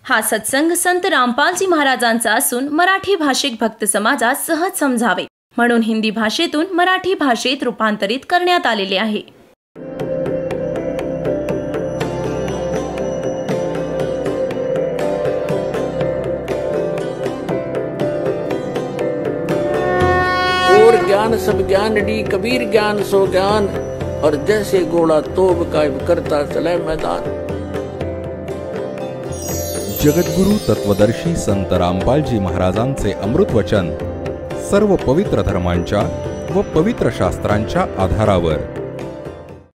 हा सत्संग संत रामपालजी महाराजांचा असून मराठी भाषिक भक्त समाजास सहज समजावे म्हणून हिंदी भाषेतून मराठी भाषेत रूपांतरित करण्यात आलेले आहे. और ज्ञान सब ज्ञान डी कबीर ज्ञान सो ज्ञान और जैसे घोड़ा तोब कायब करता चले मैदान. जगद्गुरु तत्वदर्शी संत रामपालजी महाराजांचे अमृत वचन सर्व पवित्र धर्मांच्या व पवित्र शास्त्रांच्या आधारावर.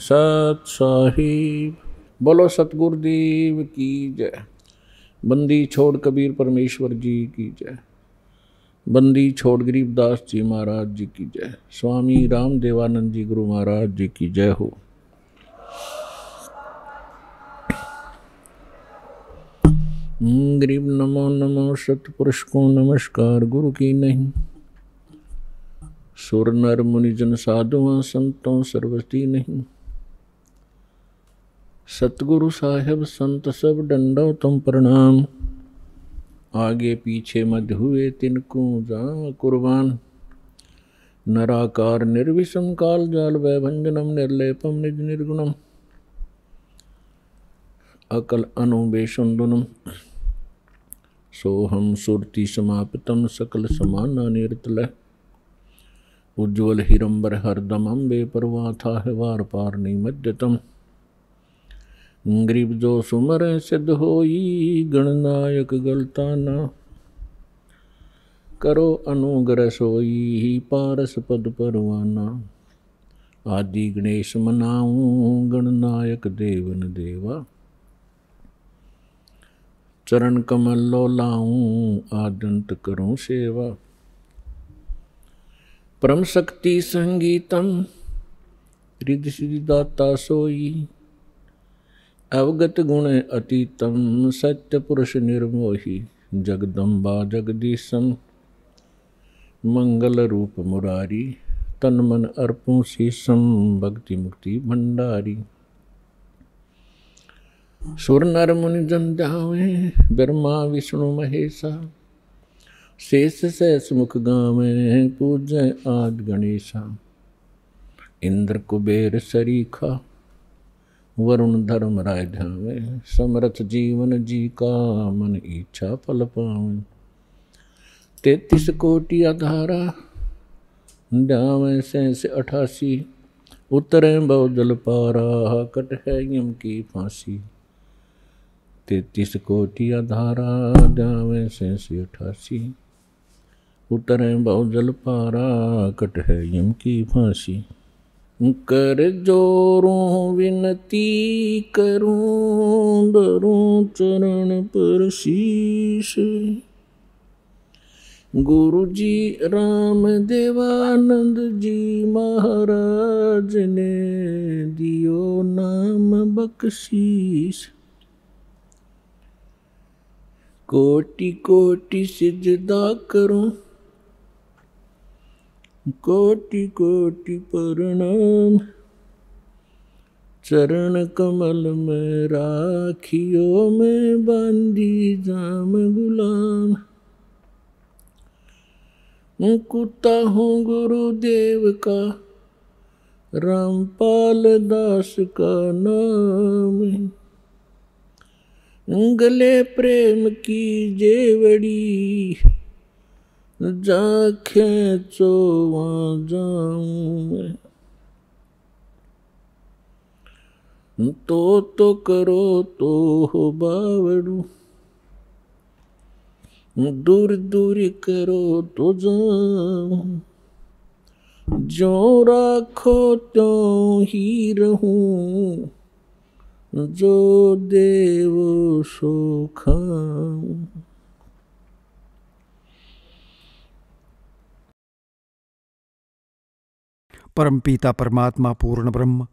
सत साहिब बोलो सतगुरुदेव की जय. बंदी छोड़ कबीर परमेश्वर जी की जय. बंदी छोड़ गरीबदास जी महाराज जी की जय. स्वामी राम देवानंद जी गुरु महाराज जी की जय हो. गरीब नमो नमो सतपुरुष को नमस्कार गुरु की नहीं. सुर नर मुनिजन साधुआं संतों सर्वस्ती नहीं. सतगुरु साहेब संत सब डंडो तुम प्रणाम. आगे पीछे मध्य हुए तिनको जा कुर्बान. नराकार निर्विषम काल जाल वैभंजनम निर्लेपम निज निर्गुणम. अकल अनुबेशुंदुनम सोहम सुरति समापितम सकल समाना निर्तल. उज्ज्वल हिरंबर हरदमं बेपरवाह था है वार पार निमज्जतम. गरीब जो सुमर सिद्ध होई गणनायक गलता ना. करो अनुग्रह सोई पारस पद परवाना. आदि गणेश मनाऊं गणनायक देवन देवा. चरण कमल लो लाऊं आदंत करूं सेवा. परम शक्ति संगीतम रिद्धि सिद्धि दाता सोई. अवगत गुण अतीतम सत्य पुरुष निर्मोही. जगदम्बा जगदीशम मंगल रूप मुरारी. तन मन अर्पों शीशम भक्ति मुक्ति भंडारी. सुर नर मुनि जन ध्यावे ब्रह्मा विष्णु महेशा. शेष सहस मुख गावे पूजय आदि गणेशा. इंद्र कुबेर सरीखा वरुण धर्म राय ध्यावे. समरथ जीवन जी का मन इच्छा फल पावे. 33 कोटि आधारा ध्यावे सहस 88. उतरे बहु जल पारा कट है यम की फांसी. 33 कोटि आधारा ध्यावे सहस 88. उतरे बहु जल पारा कट है यम की फांसी. कर जोरों विनती करूं धरूं चरण पर शीश. गुरु जी राम देवानंद जी महाराज ने दियो नाम बख्शीश. कोटि कोटि सिजदा करूं कोटि कोटि प्रणाम. चरण कमल में राखियो में बांधी जाम गुलाम. कुत्ता हूँ गुरुदेव का रामपाल दास का नाम. गले प्रेम की जेवड़ी जा खेचो वहाँ जाऊँ. तो करो तो हो बावड़ू. दूर दूर करो तो जाऊँ. जो राखो त्यों ही रहूं. जो देव सो खाऊं. परमपिता परमात्मा पूर्ण ब्रह्म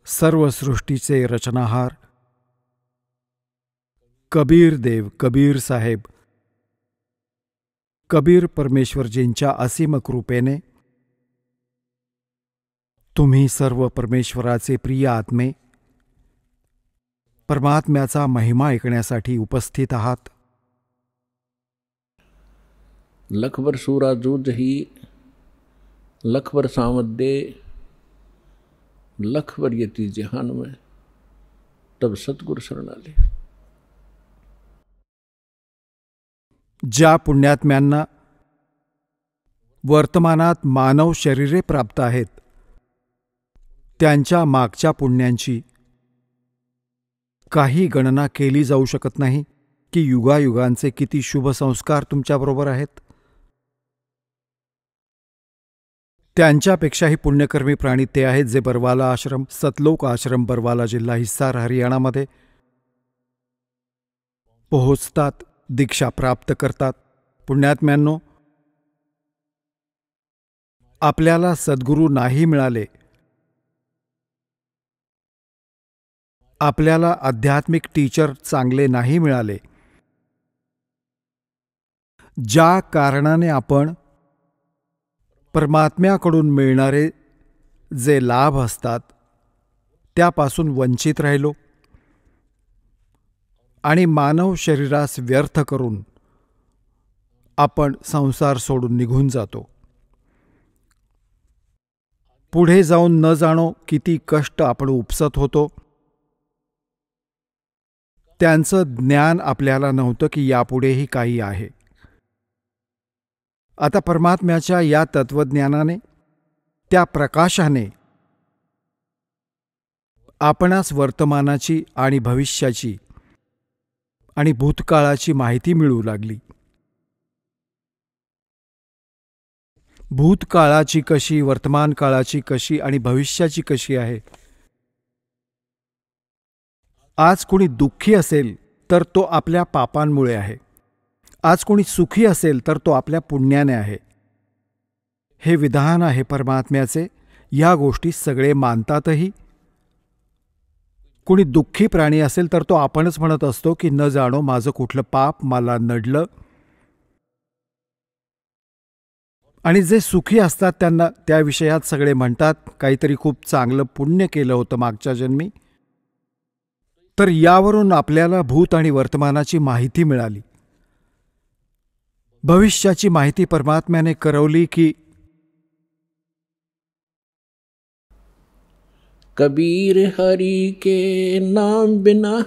सर्व सृष्टीचे रचनाहार कबीर देव कबीर साहेब कबीर परमेश्वरजींच्या असीम कृपेने तुम्ही सर्व परमेश्वराचे प्रिय आत्मे परमात्म्याचा महिमा ऐकण्यासाठी उपस्थित आहात. लखबर सूरा जूझ ही लखबर सामद्दे लखबर यती जहान में तब सतगुरु शरण आले. ज्या पुण्यात्म्यांना वर्तमानात मानव शरीरे प्राप्त आहेत, त्यांच्या मागच्या पुण्यांची काही गणना केली जाऊ शकत नाही की युगायुगांचे किती शुभ संस्कार तुमच्याबरोबर आहेत. त्यांच्यापेक्षाही पुण्यकर्मी प्राणी ते आहेत जे बरवाला आश्रम, सतलोक आश्रम, बरवाला जिल्हा हिसार, हरियाणामध्ये पोहोचतात, दीक्षा प्राप्त करतात. पुण्यात्म्यांनो, आपल्याला सद्गुरू नाही मिळाले, आपल्याला आध्यात्मिक टीचर चांगले नाही मिळाले, ज्या कारणाने आपण परमात्म्याकडून मिळणारे जे लाभ असतात त्यापासून वंचित राहिलो आणि मानव शरीरास व्यर्थ करून आपण संसार सोडून निघून जातो. पुढे जाऊन न जाणो किती कष्ट आपण उपसत होतो. त्यांचं ज्ञान आपल्याला नव्हतं की यापुढेही काही आहे. आता परमात्म्याच्या या तत्वज्ञानाने, त्या प्रकाशाने आपणास वर्तमानाची आणि भविष्याची आणि भूतकाळाची माहिती मिळू लागली. भूतकाळाची कशी, वर्तमान काळाची कशी आणि भविष्याची कशी आहे. आज कोणी दुःखी असेल तर तो आपल्या पापांमुळे आहे. आज कोणी सुखी असेल तर तो आपल्या पुण्याने आहे. हे विधान आहे परमात्म्याचे. या गोष्टी सगळे मानतातही. कोणी दुःखी प्राणी असेल तर तो आपणच म्हणत असतो की न जाणो माझं कुठलं पाप मला नडलं. आणि जे सुखी असतात त्यांना त्या विषयात सगळे म्हणतात काहीतरी खूप चांगलं पुण्य केलं होतं मागच्या जन्मी. तर यावरून आपल्याला भूत आणि वर्तमानाची माहिती मिळाली. भविष्याची माहिती परमात्म्याने करवली की कबीर हरि के नाम बिना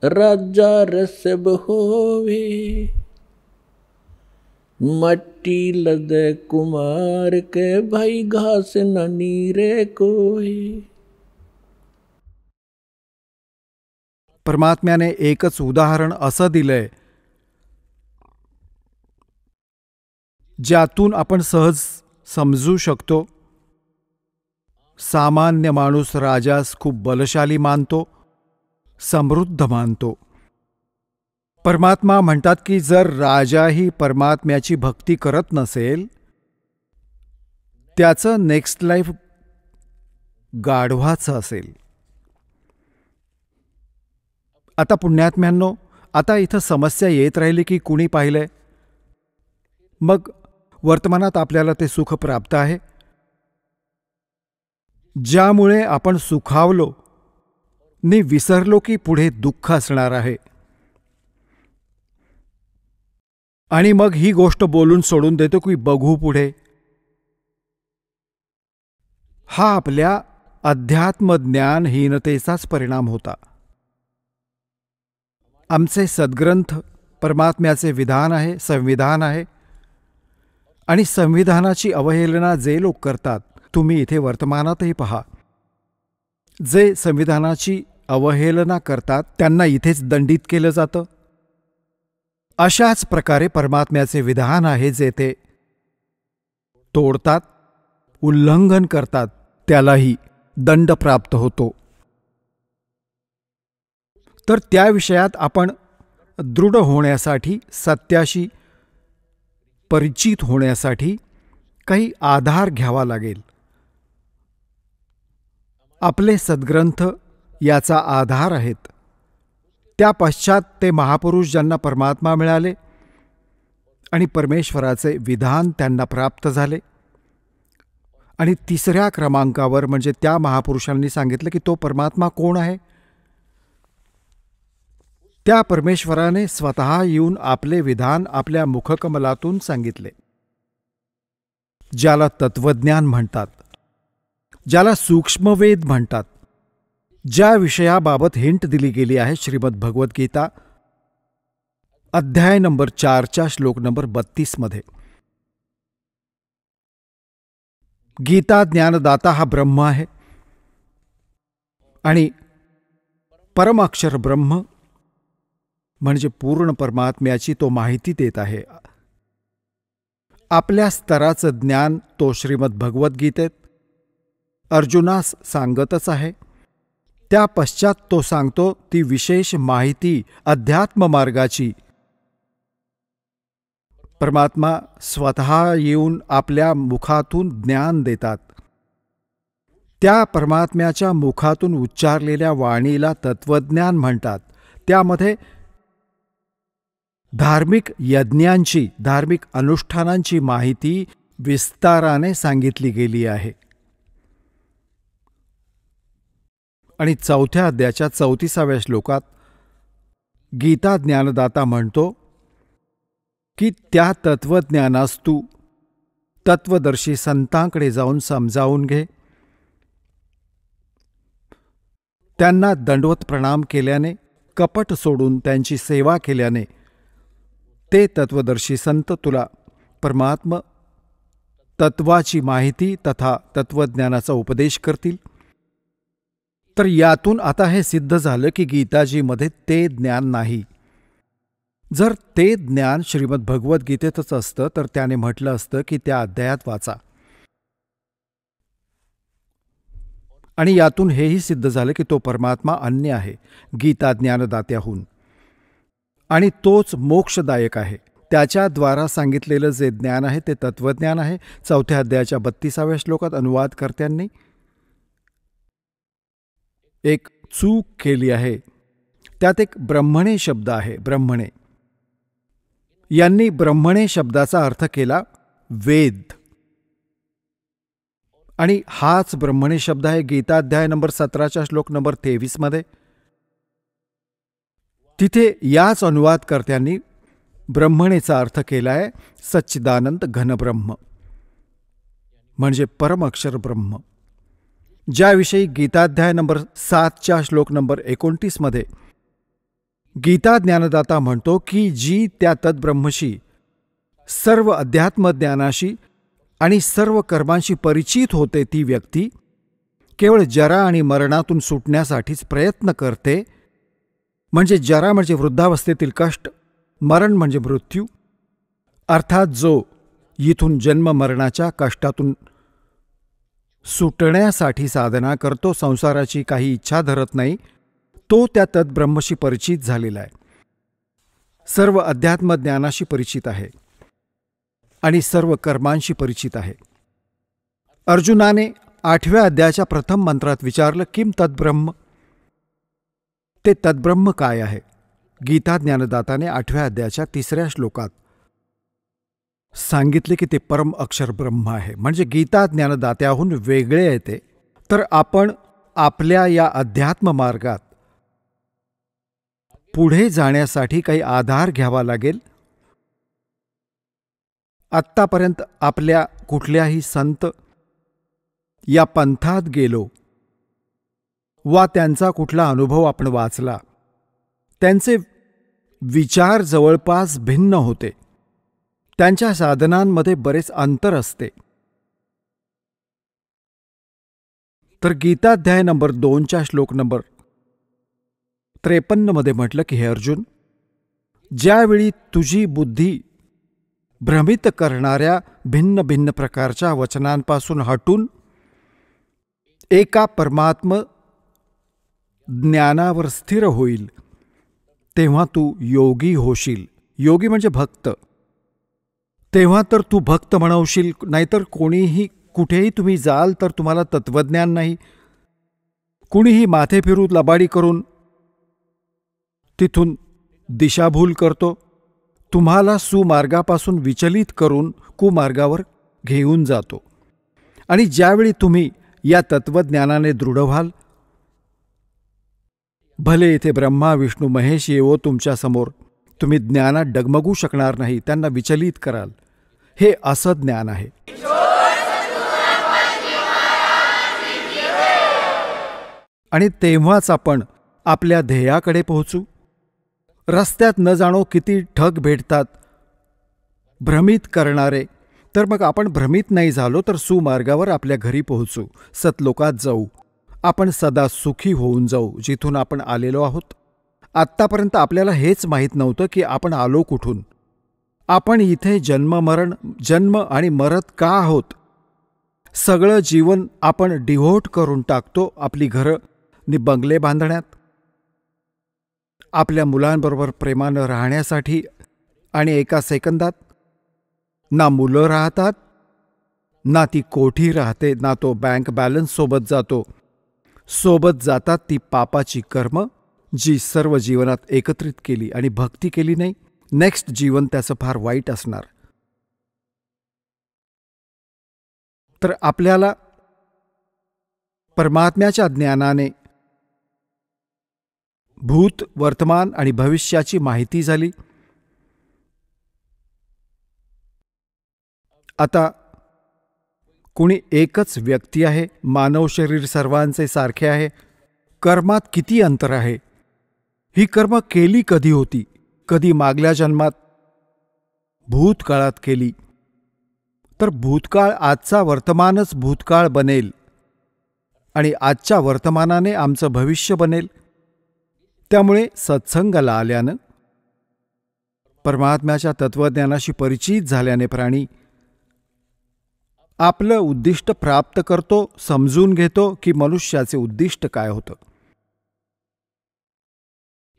राजा रसब होवे, मट्टी लद कुमार के भाई घास न नीरे कोई. परमात्म्याने एकच उदाहरण असं दिलंय ज्यातून आपण सहज समजू शकतो. सामान्य माणूस राजास खूप बलशाली मानतो, समृद्ध मानतो. परमात्मा म्हणतात की जर राजाही परमात्म्याची भक्ती करत नसेल, त्याचं नेक्स्ट लाईफ गाढवाचं असेल. आता पुण्यात्म्यांनो, आता इथं समस्या येत राहिली की कुणी पाहिलंय, मग वर्तमानात आपल्याला ते सुख प्राप्त आहे, ज्यामुळे आपण सुखावलो नि विसरलो की पुढे दुःख असणार आहे. आणि मग ही गोष्ट बोलून सोडून देतो की बघू पुढे. हा आपल्या अध्यात्मज्ञानहीनतेचाच परिणाम होता. आमचे सद्ग्रंथ परमात्म्याचे विधान आहे, संविधान आहे. आणि संविधानाची अवहेलना जे लोक करतात, तुम्ही इथे वर्तमानातही पहा, जे संविधानाची अवहेलना करतात त्यांना इथेच दंडित केलं जातं. अशाच प्रकारे परमात्म्याचे विधान आहे जे ते तोडतात, उल्लंघन करतात, त्यालाही दंड प्राप्त होतो. तर त्या विषयात आपण दृढ होण्यासाठी, सत्याशी परिचित होण्यासाठी काही आधार घ्यावा लागेल. आपले सद्ग्रंथ याचा आधार आहेत. त्या पश्चात ते महापुरुष ज्यांना परमात्मा मिळाले आणि परमेश्वराचे विधान त्यांना प्राप्त झाले. आणि तिसऱ्या क्रमांकावर म्हणजे त्या महापुरुषांनी सांगितलं की तो परमात्मा कोण आहे, त्या परमेश्वराने स्वतः येऊन आपले विधान आपल्या मुखकमलातून सांगितले, ज्याला तत्वज्ञान म्हणतात, ज्याला सूक्ष्मवेद म्हणतात, ज्या विषयाबाबत हिंट दिली गेली आहे श्रीमद भगवद्गीता अध्याय नंबर 4 श्लोक नंबर 32 मध्ये. गीता ज्ञानदाता हा ब्रह्म आहे आणि परम अक्षर ब्रह्म म्हणजे पूर्ण परमात्म्याची तो माहिती देत आहे. आपल्या स्तराचं ज्ञान तो श्रीमद भगवद्गीतेत अर्जुनास सांगतच आहे. त्या पश्चात तो सांगतो ती विशेष माहिती अध्यात्म मार्गाची परमात्मा स्वतः येऊन आपल्या मुखातून ज्ञान देतात. त्या परमात्म्याच्या मुखातून उच्चारलेल्या वाणीला तत्वज्ञान म्हणतात. त्यामध्ये धार्मिक यज्ञांची, धार्मिक अनुष्ठानांची माहिती विस्ताराने सांगितली गेली आहे. आणि 4थ्या अध्यायाच्या 34व्या श्लोकात गीता ज्ञानदाता म्हणतो की त्या तत्वज्ञानास तू तत्वदर्शी संतांकडे जाऊन समजावून घे. त्यांना दंडवत प्रणाम केल्याने, कपट सोडून त्यांची सेवा केल्याने ते तत्वदर्शी संत तुला परमात्म तत्वाची माहिती तथा तत्वज्ञानाचा उपदेश करतील. तर यातून आता हे सिद्ध झालं की गीताजीमध्ये ते ज्ञान नाही. जर ते ज्ञान श्रीमद भगवद्गीतेतच असतं तर त्याने म्हटलं असतं की त्या अध्यायात वाचा. आणि यातून हेही सिद्ध झालं की तो परमात्मा अन्य आहे गीता ज्ञानदात्याहून, आणि तोच मोक्षदायक आहे. त्याच्याद्वारा सांगितलेलं जे ज्ञान आहे ते तत्वज्ञान आहे. 4थ्या अध्यायाच्या 32व्या श्लोकात अनुवादकर्त्यांनी एक चूक केली आहे. त्यात एक ब्रह्मणे शब्द आहे. ब्रह्मणे यांनी ब्रह्मणे शब्दाचा अर्थ केला वेद, आणि हाच ब्रह्मणे शब्द आहे गीताध्याय नंबर 17 श्लोक नंबर 23 मध्ये. तिथे याच अनुवादकर्त्यांनी ब्रह्मणेचा अर्थ केलाय सच्चिदानंद घनब्रह्म म्हणजे परम अक्षर ब्रह्म, ज्याविषयी गीताध्याय नंबर 7 श्लोक नंबर 29 मध्ये गीता ज्ञानदाता म्हणतो की जी त्या तद्ब्रह्मशी, सर्व अध्यात्म ज्ञानाशी आणि सर्व कर्मांशी परिचित होते ती व्यक्ती केवळ जरा आणि मरणातून सुटण्यासाठीच प्रयत्न करते. म्हणजे जरा म्हणजे वृद्धावस्थेतील कष्ट, मरण म्हणजे मृत्यू, अर्थात जो इथून जन्म मरणाच्या कष्टातून सुटण्यासाठी साधना करतो, संसाराची काही इच्छा धरत नाही, तो त्या तद्ब्रह्मशी परिचित झालेला आहे, सर्व अध्यात्म ज्ञानाशी परिचित आहे आणि सर्व कर्मांशी परिचित आहे. अर्जुनाने 8व्या अध्यायाच्या प्रथम मंत्रात विचारलं किम तद्ब्रह्म, ते तद्ब्रह्म काय आहे. गीता ज्ञानदाताने 8व्या अध्यायाच्या 3ऱ्या श्लोकात सांगितले की ते परम अक्षर ब्रह्म आहे. म्हणजे गीता ज्ञानदात्याहून वेगळे येते. तर आपण आपल्या या अध्यात्म मार्गात पुढे जाण्यासाठी काही आधार घ्यावा लागेल. आत्तापर्यंत आपल्या कुठल्याही संत या पंथात गेलो वा त्यांचा कुठला अनुभव आपण वाचला, त्यांचे विचार जवळपास भिन्न होते, त्यांच्या साधनांमध्ये बरेच अंतर असते. तर गीताध्याय नंबर 2 श्लोक नंबर 53 मध्ये म्हटलं की हे अर्जुन, ज्यावेळी तुझी बुद्धी भ्रमित करणाऱ्या भिन्न भिन्न प्रकारच्या वचनांपासून हटून एका परमात्म ज्ञानावर स्थिर होईल तेव्हा तू योगी होशील. योगी म्हणजे भक्त. तेव्हा तर तू भक्त म्हणवशील, नाहीतर कोणीही कुठेही तुम्ही जाल तर तुम्हाला तत्वज्ञान नाही. कुणीही माथे फिरू लबाडी करून तिथून दिशाभूल करतो, तुम्हाला सुमार्गापासून विचलित करून कुमार्गावर घेऊन जातो. आणि ज्यावेळी तुम्ही या तत्वज्ञानाने दृढ व्हाल, भले इथे ब्रह्मा विष्णू महेश येवो तुमच्या समोर, तुम्ही ज्ञानात डगमगू शकणार नाही, त्यांना विचलित कराल. हे असं ज्ञान आहे. आणि तेव्हाच आपण आपल्या ध्येयाकडे पोहोचू. रस्त्यात न जाणो किती ठग भेटतात भ्रमित करणारे, तर मग आपण भ्रमित नाही झालो तर सुमार्गावर आपल्या घरी पोहोचू, सतलोकात जाऊ, आपण सदा सुखी होऊन जाऊ जिथून आपण आलेलो आहोत. आत्तापर्यंत आपल्याला हेच माहीत नव्हतं की आपण आलो कुठून, आपण इथे जन्म आणि मरत का आहोत. सगळं जीवन आपण डिव्होट करून टाकतो आपली घरं नि बंगले बांधण्यात, आपल्या मुलांबरोबर प्रेमानं राहण्यासाठी, आणि एका सेकंदात ना मुलं राहतात, ना ती कोठी राहते, ना तो बँक बॅलन्स सोबत जातो. सोबत जातात ती पापाची कर्म जी सर्व जीवनात एकत्रित केली आणि भक्ती केली नाही. नेक्स्ट जीवन त्याचं फार वाईट असणार. तर आपल्याला परमात्म्याच्या ज्ञानाने भूत, वर्तमान आणि भविष्याची माहिती झाली. आता कुणी एकच व्यक्ती आहे, मानव शरीर सर्वांचे सारखे आहे. कर्मात किती अंतर आहे. ही कर्म केली कधी होती, कधी मागल्या जन्मात भूतकाळात केली, तर भूतकाळ आजचा वर्तमानच भूतकाळ बनेल आणि आजच्या वर्तमानाने आमचं भविष्य बनेल. त्यामुळे सत्संगाला आल्यानं, परमात्म्याच्या तत्वज्ञानाशी परिचित झाल्याने प्राणी आपलं उद्दिष्ट प्राप्त करतो, समजून घेतो की मनुष्याचे उद्दिष्ट काय होतं.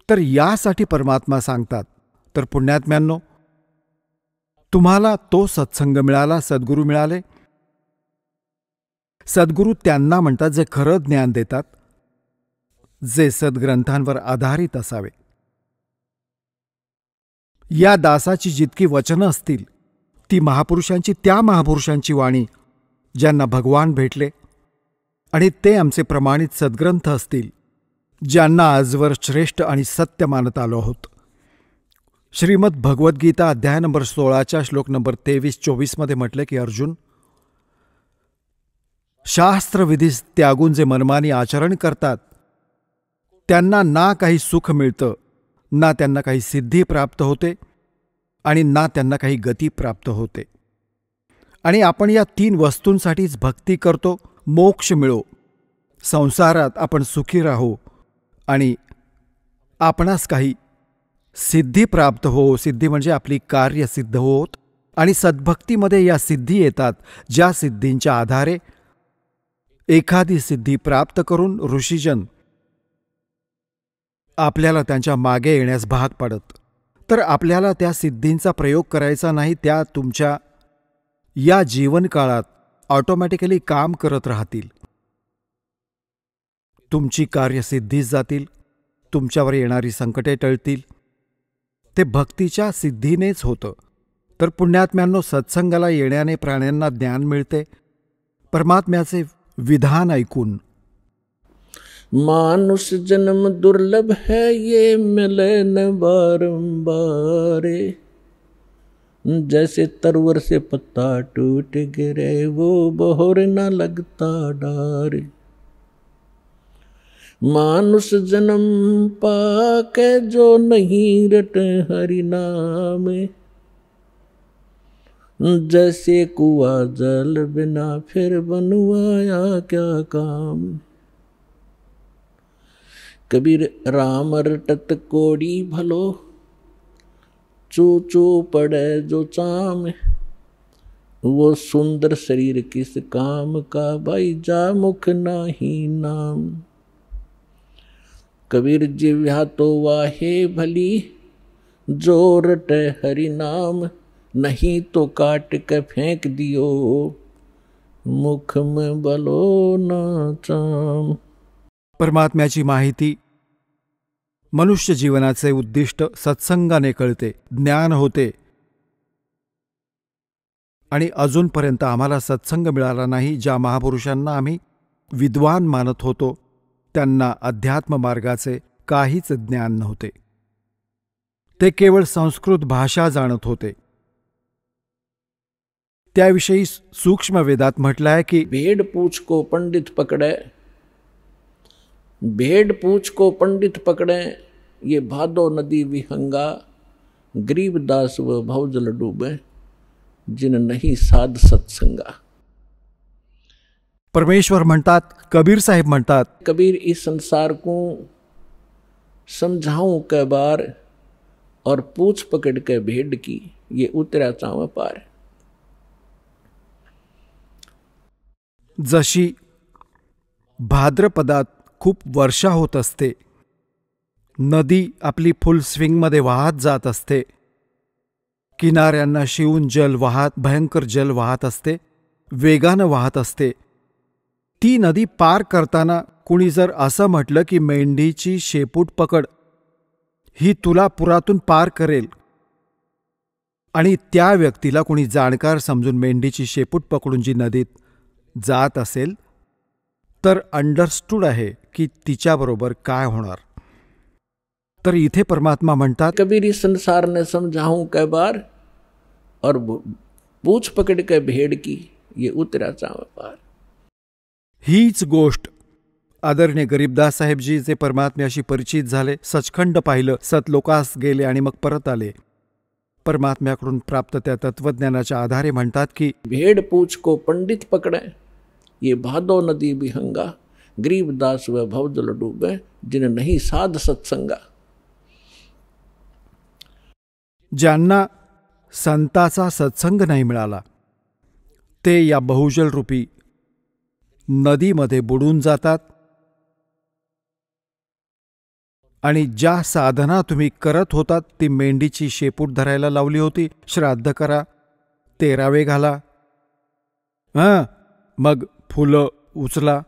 तर यासाठी परमात्मा सांगतात. तर पुण्यात्म्यांनो, तुम्हाला तो सत्संग मिळाला, सद्गुरू मिळाले. सद्गुरू त्यांना म्हणतात जे खरं ज्ञान देतात, जे सद्ग्रंथांवर आधारित असावे. या दासाची जितकी वचनं असतील ती महापुरुषांची, त्या महापुरुषांची वाणी ज्यांना भगवान भेटले, आणि ते आमचे प्रमाणित सद्ग्रंथ असतील ज्यांना आजवर श्रेष्ठ आणि सत्य मानत आलो आहोत. श्रीमद भगवद्गीता अध्याय नंबर 16 श्लोक नंबर 23-24 मध्ये म्हटले की अर्जुन, शास्त्रविधी त्यागून जे मनमानी आचरण करतात त्यांना ना काही सुख मिळतं, ना त्यांना काही सिद्धी प्राप्त होते, आणि ना त्यांना काही गती प्राप्त होते. आणि आपण या 3 वस्तूंसाठीच भक्ती करतो. मोक्ष मिळो, संसारात आपण सुखी राहो, आणि आपणास काही सिद्धी प्राप्त हो. सिद्धी म्हणजे आपली कार्य सिद्ध होत, आणि सद्भक्तीमध्ये या सिद्धी येतात, ज्या सिद्धींच्या आधारे एखादी सिद्धी प्राप्त करून ऋषीजन आपल्याला त्यांच्या मागे येण्यास भाग पाडत. तर आपल्याला त्या सिद्धींचा प्रयोग करायचा नाही, त्या तुमच्या या जीवनकाळात ऑटोमॅटिकली काम करत राहतील. तुमची कार्यसिद्धीच जातील, तुमच्यावर येणारी संकटे टळतील. ते भक्तीच्या सिद्धीनेच होतं. तर पुण्यात्म्यांनो, सत्संगाला येण्याने प्राण्यांना ज्ञान मिळते. परमात्म्याचे विधान ऐकून, मानुष जन्म दुर्लभ है ये मिले न बारंबार, जैसे तरवर से पत्ता टूट गिरे वो बहोर न लगता डार। मानुष जन्म पाके जो नहीं रटे हरि नाम, जैसे कुआ जल बिना फिर बनवाया क्या काम। कबीर राम रटत कोड़ी भलो, चू चू पड़े जो चाम, वो सुंदर शरीर किस काम का, भाई जा मुख नाही नाम। कबीर जिव्या तो वाहे भली, जो रटे हरि नाम, नहीं तो काट के फेंक दियो, मुख में बलो ना चाम। परमात्म्याची माहिती, मनुष्य जीवनाचे उद्दिष्ट सत्संगाने कळते, ज्ञान होते. आणि अजूनपर्यंत आम्हाला सत्संग मिळाला नाही. ज्या महापुरुषांना आम्ही विद्वान मानत होतो त्यांना अध्यात्म मार्गाचे काहीच ज्ञान नव्हते. ते केवळ संस्कृत भाषा जाणत होते. त्याविषयी सूक्ष्म वेदात म्हटलं आहे की भेड़ पूछ को पंडित पकड़े, भेड़ पूछ को पंडित पकड़े, ये भादो नदी विहंगा, गरीबदास व भवजल डूबे, जिन नहीं साध सत्संगा. परमेश्वर म्हणतात, कबीर साहेब म्हणतात, कबीर इस संसार को समझाऊं कै बार, और पूछ पकड़ के भेड़ की, ये उतरा चाव पार. जशी भाद्रपदात खूप वर्षा होत असते, नदी आपली फुल स्विंगमध्ये वाहत जात असते, किनाऱ्यांना शिवून भयंकर जल वाहत असते, वेगानं वाहत असते. ती नदी पार करताना कुणी जर असं म्हटलं की मेंढीची शेपूट पकड, ही तुला पुरातून पार करेल, आणि त्या व्यक्तीला कुणी जाणकार समजून मेंढीची शेपूट पकडून जी नदीत जात असेल, तर अंडरस्टूड आहे की तिच्याबरोबर काय होणार. तर इथे परमात्मा म्हणतात, कबीर इस संसार ने समझाऊं कै बार, और पूछ पकड़ के भेड़ की, ये उतरा चाव पार. हीच गोष्ट आदरणीय गरीबदास साहेबजी जे परमात्म्याशी परिचित झाले, सचखंड पाहिलं, सतलोकास गेले आणि मग परत आले, परमात्म्याकडून प्राप्त त्या तत्वज्ञानाच्या आधारे म्हणतात की भेड़ पूछ को पंडित पकड़े, ये भादो नदी विहंगा, गरीबदास व भवजल डूबे, जिन नहीं साध सत्संगा. ज्यांना संताचा सत्संग नाही मिळाला, ते या बहुजल रूपी नदीमध्ये बुडून जातात. आणि ज्या साधना तुम्ही करत होतात, ती मेंढीची शेपूट धरायला लावली होती, श्राद्ध करा, 13वे घाला, मग फुलं उचला,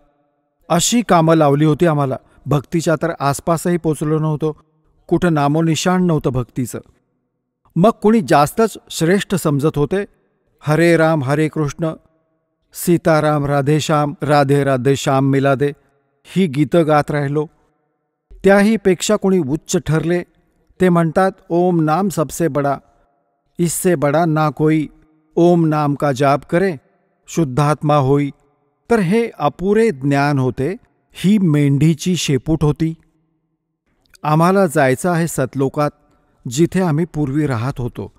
अशी कामं लावली होती आम्हाला. भक्तीच्या तर आसपासही पोचलो नव्हतो, कुठं नामोनिशाण नव्हतं भक्तीचं. मग कुणी जास्तच श्रेष्ठ समजत होते. हरे राम हरे कृष्ण, सीताराम राधेश्याम, राधे राधे श्याम मिलादे, ही गीतं गात राहिलो. त्याही पेक्षा कुणी उच्च ठरले, ते म्हणतात, ओम नाम सबसे बडा, इससे बडा ना कोई, ओम नाम का जाप करे, शुद्धात्मा होई. तर हे अपुरे ज्ञान होते, ही मेंढीची शेपूट होती. आम्हाला जायचं आहे सतलोकात, जिथे आम्ही पूर्वी राहत होतो,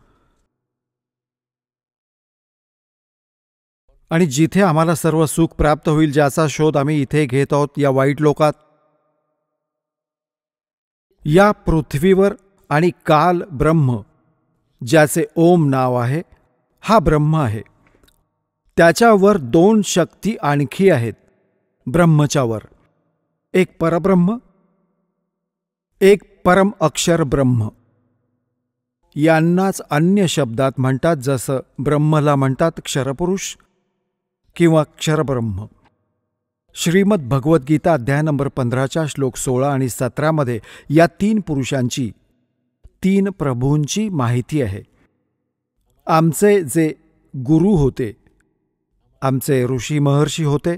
आणि जिथे आम्हाला सर्व सुख प्राप्त होईल, ज्याचा शोध आम्ही इथे घेत आहोत या वाईट लोकात. या पृथ्वीवर आणि काल ब्रह्म, ज्याचे ओम नाव आहे, हा ब्रह्म आहे. त्याच्यावर 2 शक्ती आणखी आहेत ब्रह्मच्या वर, एक परब्रह्म, एक परम अक्षर ब्रह्म. यांनाच अन्य शब्दात म्हणतात, जसं ब्रह्मला म्हणतात क्षरपुरुष किंवा क्षरब्रह्म. श्रीमद भगवद्गीता अध्याय नंबर 15 श्लोक 16 आणि 17 मध्ये या 3 पुरुषांची, 3 प्रभूंची माहिती आहे. आमचे जे गुरु होते, आमचे ऋषी महर्षी होते,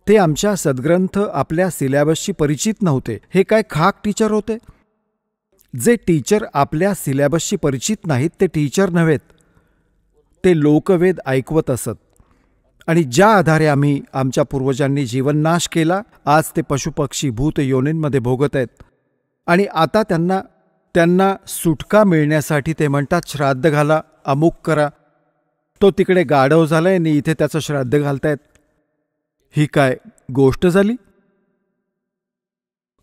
ते आमच्या सद्ग्रंथ आपल्या सिलॅबसशी परिचित नव्हते. हे काय खाक टीचर होते? जे टीचर आपल्या सिलॅबसशी परिचित नाहीत, ते टीचर नव्हेत, ते लोकवेद ऐकवत असत. आणि ज्या आधारे आम्ही आमच्या पूर्वजांनी जीवननाश केला, आज ते पशुपक्षी भूत योनींमध्ये भोगत आहेत. आणि आता त्यांना सुटका मिळण्यासाठी ते म्हणतात, श्राद्ध घाला, अमुक करा. तो तिकडे गाढव झालाय आणि इथे त्याचं श्राद्ध घालतायत. ही काय गोष्ट झाली?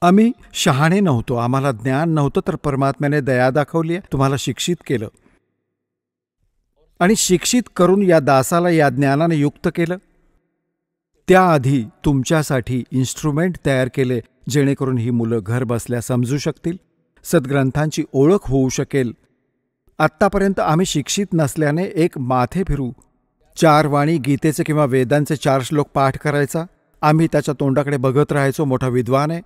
आम्ही शहाणे नव्हतो, आम्हाला ज्ञान नव्हतं, तर परमात्म्याने दया दाखवली आहे, तुम्हाला शिक्षित केलं, आणि शिक्षित करून या दासाला या ज्ञानाने युक्त केलं. त्याआधी तुमच्यासाठी इन्स्ट्रुमेंट तयार केले, जेणेकरून ही मुलं घर बसल्या समजू शकतील, सद्ग्रंथांची ओळख होऊ शकेल. आत्तापर्यंत आम्ही शिक्षित नसल्याने एक माथे फिरू, 4 वाणी गीतेचे किंवा वेदांचे 4 श्लोक पाठ करायचा, आम्ही त्याच्या तोंडाकडे बघत राहायचो, मोठा विद्वान आहे,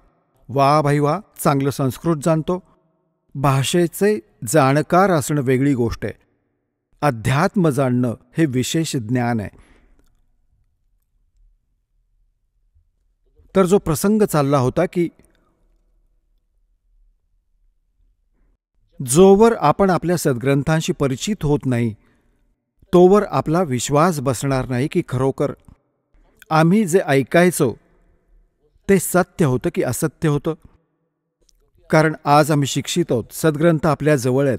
वा भाई वा, चांगलं संस्कृत जाणतो. भाषेचे जाणकार असणं वेगळी गोष्ट आहे, अध्यात्म जाणणं हे विशेष ज्ञान आहे. तर जो प्रसंग चालला होता की जोवर आपण आपल्या सद्ग्रंथांशी परिचित होत नाही तोवर आपला विश्वास बसणार नाही की खरोखर आम्ही जे ऐकायचो ते सत्य होतं की असत्य होतं. कारण आज आम्ही शिक्षित आहोत, सद्ग्रंथ आपल्या जवळ आहेत,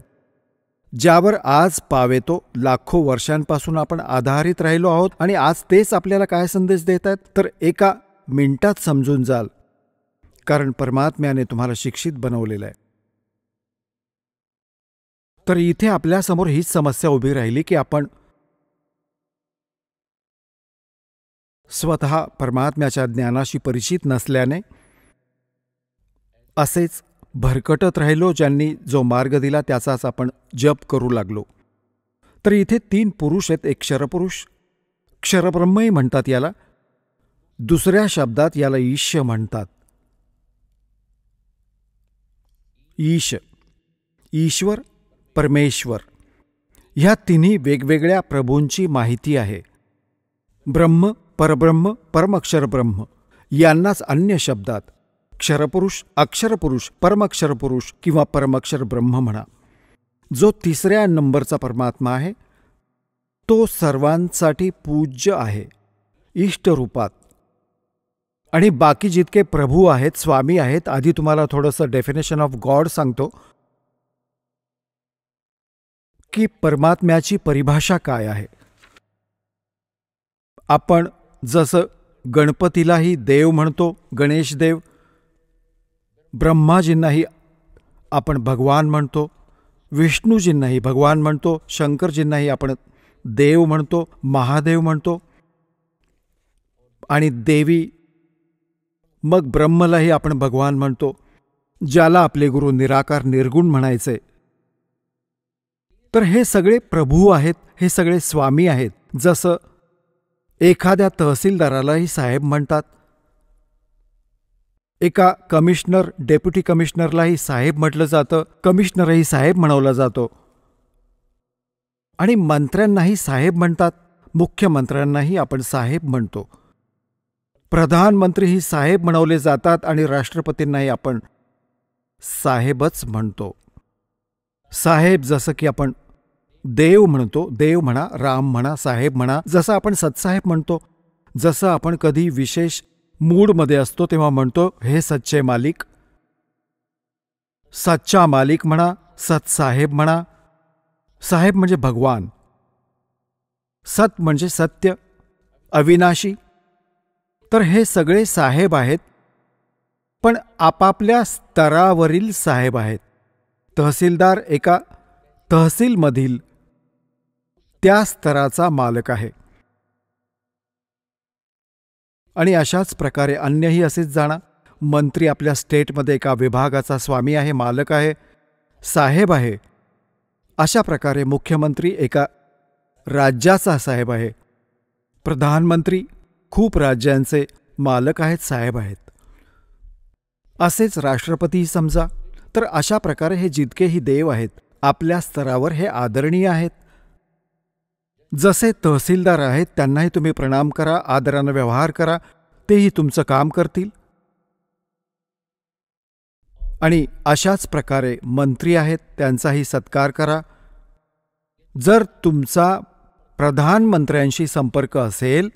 ज्यावर आज पावेतो लाखो वर्षांपासून आपण आधारित राहिलो आहोत. आणि आज तेच आपल्याला काय संदेश देत आहेत तर एका मिनिटात समजून जाल, कारण परमात्म्याने तुम्हाला शिक्षित बनवलेलं आहे. तर इथे आपल्यासमोर हीच समस्या उभी राहिली की आपण स्वतः परमात्म्याच्या ज्ञानाशी परिचित नसल्याने असेच भरकटत राहिलो. ज्यांनी जो मार्ग दिला त्याचाच आपण जप करू लागलो. तर इथे 3 पुरुष आहेत. एक क्षरपुरुष, क्षरब्रह्मही म्हणतात याला, दुसऱ्या शब्दात याला ईश म्हणतात. ईश, ईश्वर, परमेश्वर ह्या तिन्ही वेगवेगळ्या प्रभूंची माहिती आहे. ब्रह्म, परब्रह्म, परमक्षर ब्रह्म यांनाच अन्य शब्दात क्षरपुरुष, अक्षरपुरुष, परमक्षरपुरुष किंवा परमक्षर ब्रह्म म्हणा. जो 3ऱ्या नंबरचा परमात्मा आहे तो सर्वांसाठी पूज्य आहे इष्टरूपात. आणि बाकी जितके प्रभू आहेत, स्वामी आहेत, आधी तुम्हाला थोडंसं डेफिनेशन ऑफ गॉड सांगतो की परमात्म्याची परिभाषा काय आहे. आपण जसं गणपतीलाही देव म्हणतो, गणेश देव, ब्रह्माजींनाही आपण भगवान म्हणतो, विष्णूजींनाही भगवान म्हणतो, शंकरजींनाही आपण देव म्हणतो, महादेव म्हणतो, आणि देवी मग ब्रह्मलाही आपण भगवान म्हणतो, ज्याला आपले गुरु निराकार निर्गुण म्हणायचे. तर हे सगळे प्रभू आहेत, हे सगळे स्वामी आहेत. जसं एखाद्या तहसीलदारालाही साहेब म्हणतात, एका कमिशनर, डेप्युटी कमिशनरलाही साहेब म्हटलं जातं, कमिशनरही साहेब म्हणवला जातो, आणि मंत्र्यांनाही साहेब म्हणतात, मुख्यमंत्र्यांनाही आपण साहेब म्हणतो, प्रधानमंत्रीही साहेब म्हणवले जातात, आणि राष्ट्रपतींनाही आपण साहेबच म्हणतो. साहेब जसं की आपण देव म्हणतो, देव म्हणा, राम म्हणा, साहेब म्हणा, जसं आपण सतसाहेब म्हणतो, जसं आपण कधी विशेष मूडमध्ये असतो तेव्हा म्हणतो हे सच्चे मालिक, सच्चा मालिक म्हणा, सतसाहेब म्हणा. साहेब म्हणजे भगवान, सत म्हणजे सत्य, अविनाशी. तर हे सगळे साहेब आहेत, पण आपापल्या स्तरावरील साहेब आहेत. तहसीलदार एका तहसीलमधील त्या स्तराचा मालक आहे, आणि अशाच प्रकारे अन्यही असेच जाणा. मंत्री आपल्या स्टेटमध्ये एका विभागाचा स्वामी आहे, मालक आहे, साहेब आहे. अशा प्रकारे मुख्यमंत्री एका राज्याचा साहेब आहे, प्रधानमंत्री खूप राज्यांचे मालक आहेत, साहेब आहेत. असेच राष्ट्रपती समजा. तर अशा प्रकारे हे जितकेही देव आहेत आपल्या स्तरावर हे आदरणीय आहेत. जसे तहसीलदार आहेत त्यांनाही तुम्ही प्रणाम करा, आदरानं व्यवहार करा, तेही तुमचं काम करतील. आणि अशाच प्रकारे मंत्री आहेत त्यांचाही सत्कार करा. जर तुमचा प्रधानमंत्र्यांशी संपर्क असेल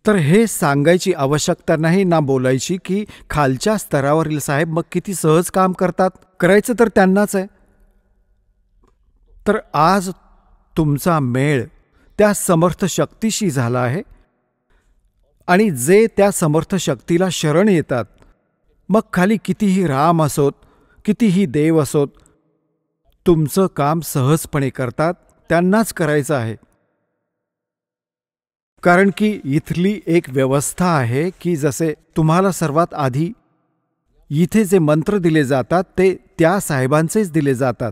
तर हे सांगायची आवश्यकता नाही ना बोलायची की खालच्या स्तरावरील साहेब मग किती सहज काम करतात, करायचं तर त्यांनाच आहे. तर आज तुमचा मेळ त्या समर्थ शक्तीशी झाला आहे, आणि जे त्या समर्थ शक्तीला शरण येतात, मग खाली कितीही राम असोत, कितीही देव असोत, तुमचं काम सहजपणे करतात, त्यांनाच करायचं आहे. कारण की इथली एक व्यवस्था आहे की जसे तुम्हाला सर्वात आधी इथे जे मंत्र दिले जातात ते त्या साहेबांचेच दिले जातात.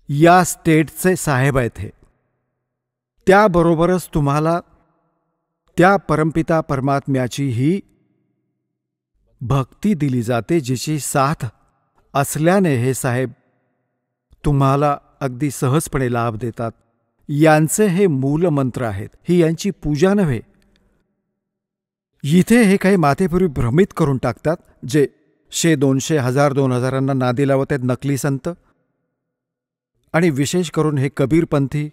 या स्टेटचे साहेब आहेत हे. त्याबरोबरच तुम्हाला त्या परमपिता परमात्म्याचीही भक्ती दिली जाते, जिची साथ असल्याने हे साहेब तुम्हाला अगदी सहजपणे लाभ देतात. यांचे हे मूलमंत्र आहेत, ही यांची पूजा नव्हे. इथे हे काही माथेपूर्वी भ्रमित करून टाकतात, जे 100, 200, 1000, 2000 नादी लावत आहेत नकली संत. आणि विशेष करून हे कबीरपंथी,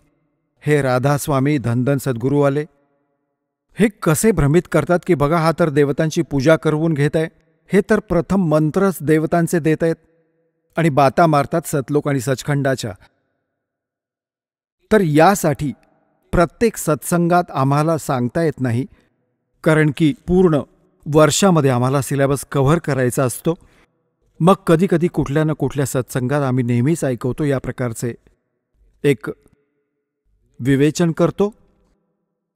हे राधास्वामी, धनधन सद्गुरूवाले हे कसे भ्रमित करतात की बघा हा तर देवतांची पूजा करवून घेत आहे, हे तर प्रथम मंत्रच देवतांचे देत आहेत आणि बाता मारतात सतलोक आणि सचखंडाच्या. तर यासाठी प्रत्येक सत्संगात आम्हाला सांगता येत नाही, कारण की पूर्ण वर्षामध्ये आम्हाला सिलेबस कव्हर करायचा असतो. मग कधी कधी कुठल्या ना कुठल्या सत्संगात आम्ही नेहमीच ऐकवतो या प्रकारचे एक विवेचन करतो.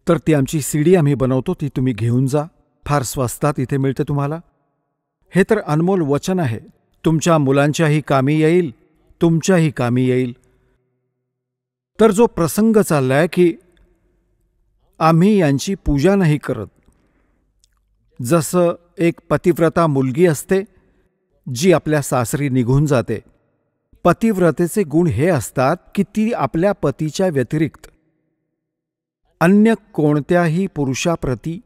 तर ती आमची CD आम्ही बनवतो, ती तुम्ही घेऊन जा, फार स्वस्तात इथे मिळते तुम्हाला. हे तर अनमोल वचन आहे, तुमच्या मुलांच्याही कामी येईल, तुमच्याही कामी येईल. तर जो प्रसंग चाललाय की आम्ही यांची पूजा नाही करत, जसं एक पतिव्रता मुलगी असते जी आपल्या सासरी निघून जाते. पतिव्रतेचे गुण हे असतात की ती आपल्या पतीच्या व्यतिरिक्त अन्य कोणत्याही पुरुषाप्रती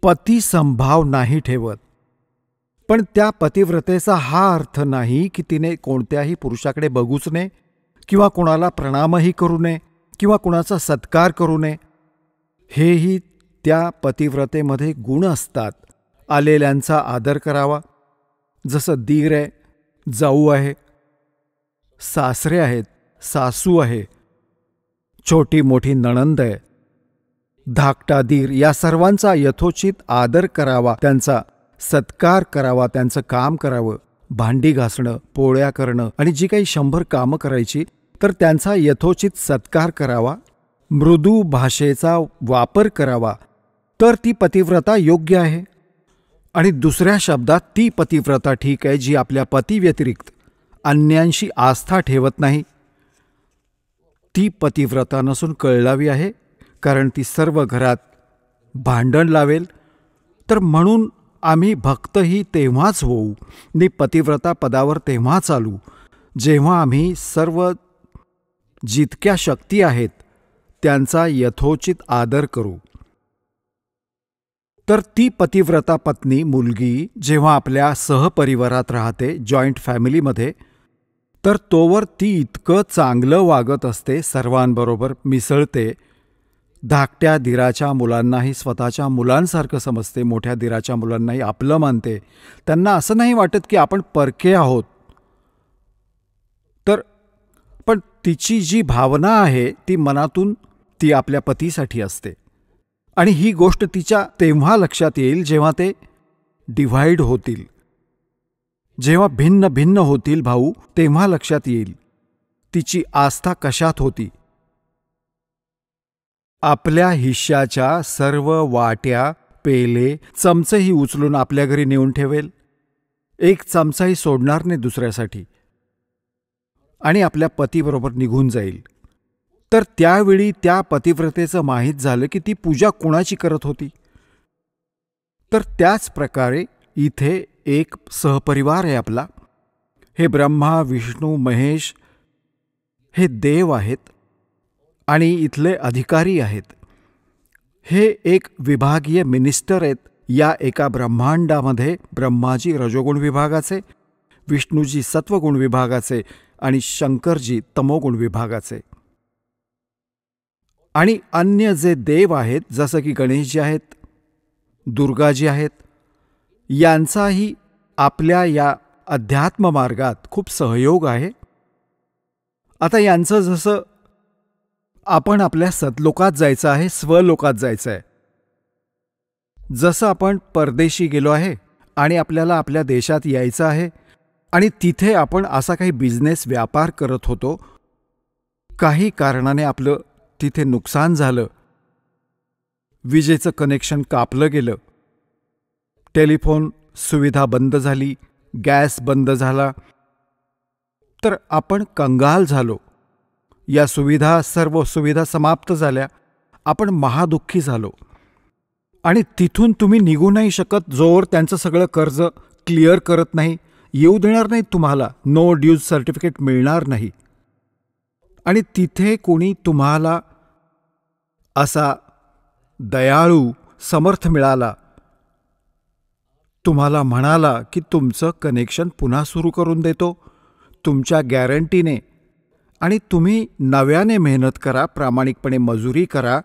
पतिसंभाव नाही ठेवत. पण त्या पतिव्रतेचा हा अर्थ नाही की तिने कोणत्याही पुरुषाकडे बघूच नये किंवा कोणाला प्रणामही करू नये किंवा कुणाचा सत्कार करू नये. हेही त्या पतिव्रतेमध्ये गुण असतात. आलेल्यांचा आदर करावा, जसं दीर आहे, जाऊ आहे, सासरे आहेत, सासू आहे, छोटी मोठी नणंद आहे, धाकटा दीर, या सर्वांचा यथोचित आदर करावा, त्यांचा सत्कार करावा, त्यांचं काम करावं, भांडी घासणं, पोळ्या करणं आणि जी काही 100 कामं करायची तर त्यांचा यथोचित सत्कार करावा, मृदू भाषेचा वापर करावा. तर ती पतिव्रता योग्य आहे. आणि दुसऱ्या शब्दात ती पतिव्रता ठीक आहे जी आपल्या पतीव्यतिरिक्त अन्यांशी आस्था ठेवत नाही. ती पतिव्रता नसून कळलावी आहे, कारण ती सर्व घरात भांडण लावेल. तर म्हणून आम्ही भक्तही तेव्हाच होऊ नि पतिव्रता पदावर तेव्हा चालू जेव्हा आम्ही सर्व जितक्या शक्ती आहेत त्यांचा यथोचित आदर करू. तर ती पतिव्रता पत्नी मुलगी जेव्हा आपल्या सहपरिवारात राहते, जॉईंट फॅमिलीमध्ये, तर तोवर ती इतकं चांगलं वागत असते, सर्वांबरोबर मिसळते, धाकट्या दिराच्या मुलांनाही स्वतःच्या मुलांसारखं समजते, मोठ्या दिराच्या मुलांनाही आपलं मानते. त्यांना असं नाही वाटत की आपण परके आहोत. तर पण तिची जी भावना आहे ती मनातून ती आपल्या पतीसाठी असते. आणि ही गोष्ट तिच्या तेव्हा लक्षात येईल जेव्हा ते डिव्हाइड होतील, जेव्हा भिन्न भिन्न होतील भाऊ, तेव्हा लक्षात येईल तिची आस्था कशात होती. आपल्या हिश्श्याच्या सर्व वाट्या, पेले, चमचेही उचलून आपल्या घरी नेऊन ठेवेल, एक चमचाही सोडणार नाही दुसऱ्यासाठी, आणि आपल्या पतीबरोबर निघून जाईल. तर त्यावेळी त्या पतिव्रतेचं माहीत झालं की ती पूजा कोणाची करत होती. तर त्याच प्रकारे इथे एक सहपरिवार आहे आपला. हे ब्रह्मा, विष्णू, महेश हे देव आहेत आणि इथले अधिकारी आहेत. हे एक विभागीय मिनिस्टर आहेत. या एका ब्रह्मांडामध्ये ब्रह्माजी रजोगुण विभागाचे, विष्णूजी सत्वगुण विभागाचे आणि शंकरजी तमोगुण विभागाचे. आणि अन्य जे देव आहेत जसं की गणेशजी आहेत, दुर्गाजी आहेत, यांचाही आपल्या या अध्यात्म मार्गात खूप सहयोग आहे. आता यांचं जसं आपण आपल्या सतलोकात जायचं आहे, स्वलोकात जायचं आहे, जसं आपण परदेशी गेलो आहे आणि आपल्याला आपल्या देशात यायचं आहे आणि तिथे आपण असा काही बिझनेस व्यापार करत होतो, काही कारणाने आपलं तिथे नुकसान झालं, विजेचं कनेक्शन कापलं गेलं, टेलिफोन सुविधा बंद झाली, गॅस बंद झाला, तर आपण कंगाल झालो. या सर्व सुविधा समाप्त झाल्या, आपण महादुःखी झालो. आणि तिथून तुम्ही निघू नाही शकत जोवर त्यांचं सगळं कर्ज क्लिअर करत नाही. येऊ देणार नाहीत तुम्हाला, नो ड्यूज सर्टिफिकेट मिळणार नाही. आणि तिथे कोणी तुम्हाला असा दयाळू समर्थ मिळाला तुम्हाला म्हणाला की तुमचं कनेक्शन पुन्हा सुरू करून देतो तुमच्या गॅरंटीने, आणि तुम्ही नव्याने मेहनत करा, प्रामाणिकपणे मजुरी करा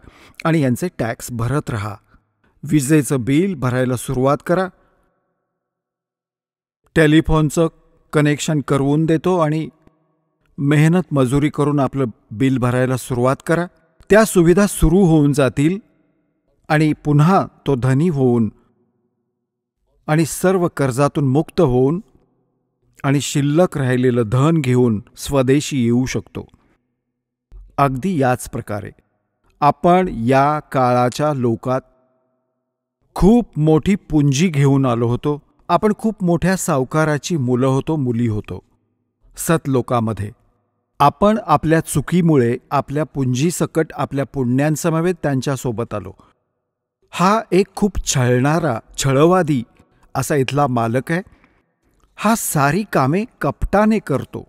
आणि यांचे टॅक्स भरत राहा. विजेचं बिल भरायला सुरुवात करा. टेलिफोनचं कनेक्शन करवून देतो आणि मेहनत मजुरी करून आपलं बिल भरायला सुरुवात करा. त्या सुविधा सुरू होऊन जातील आणि पुन्हा तो धनी होऊन आणि सर्व कर्जातून मुक्त होऊन आणि शिल्लक राहिलेलं धन घेऊन स्वदेशी येऊ शकतो. अगदी याच प्रकारे आपण या काळाच्या लोकात खूप मोठी पुंजी घेऊन आलो होतो. आपण खूप मोठ्या सावकाराची मुलं होतो, मुली होतो. सत लोकामध्ये आपण आपल्या चुकीमुळे आपल्या पुंजीसकट आपल्या पुण्यांसमवेत त्यांच्यासोबत आलो. हा एक खूप छळणारा, छळवादी असा इथला मालक आहे. हा सारी कामे कपटाने करतो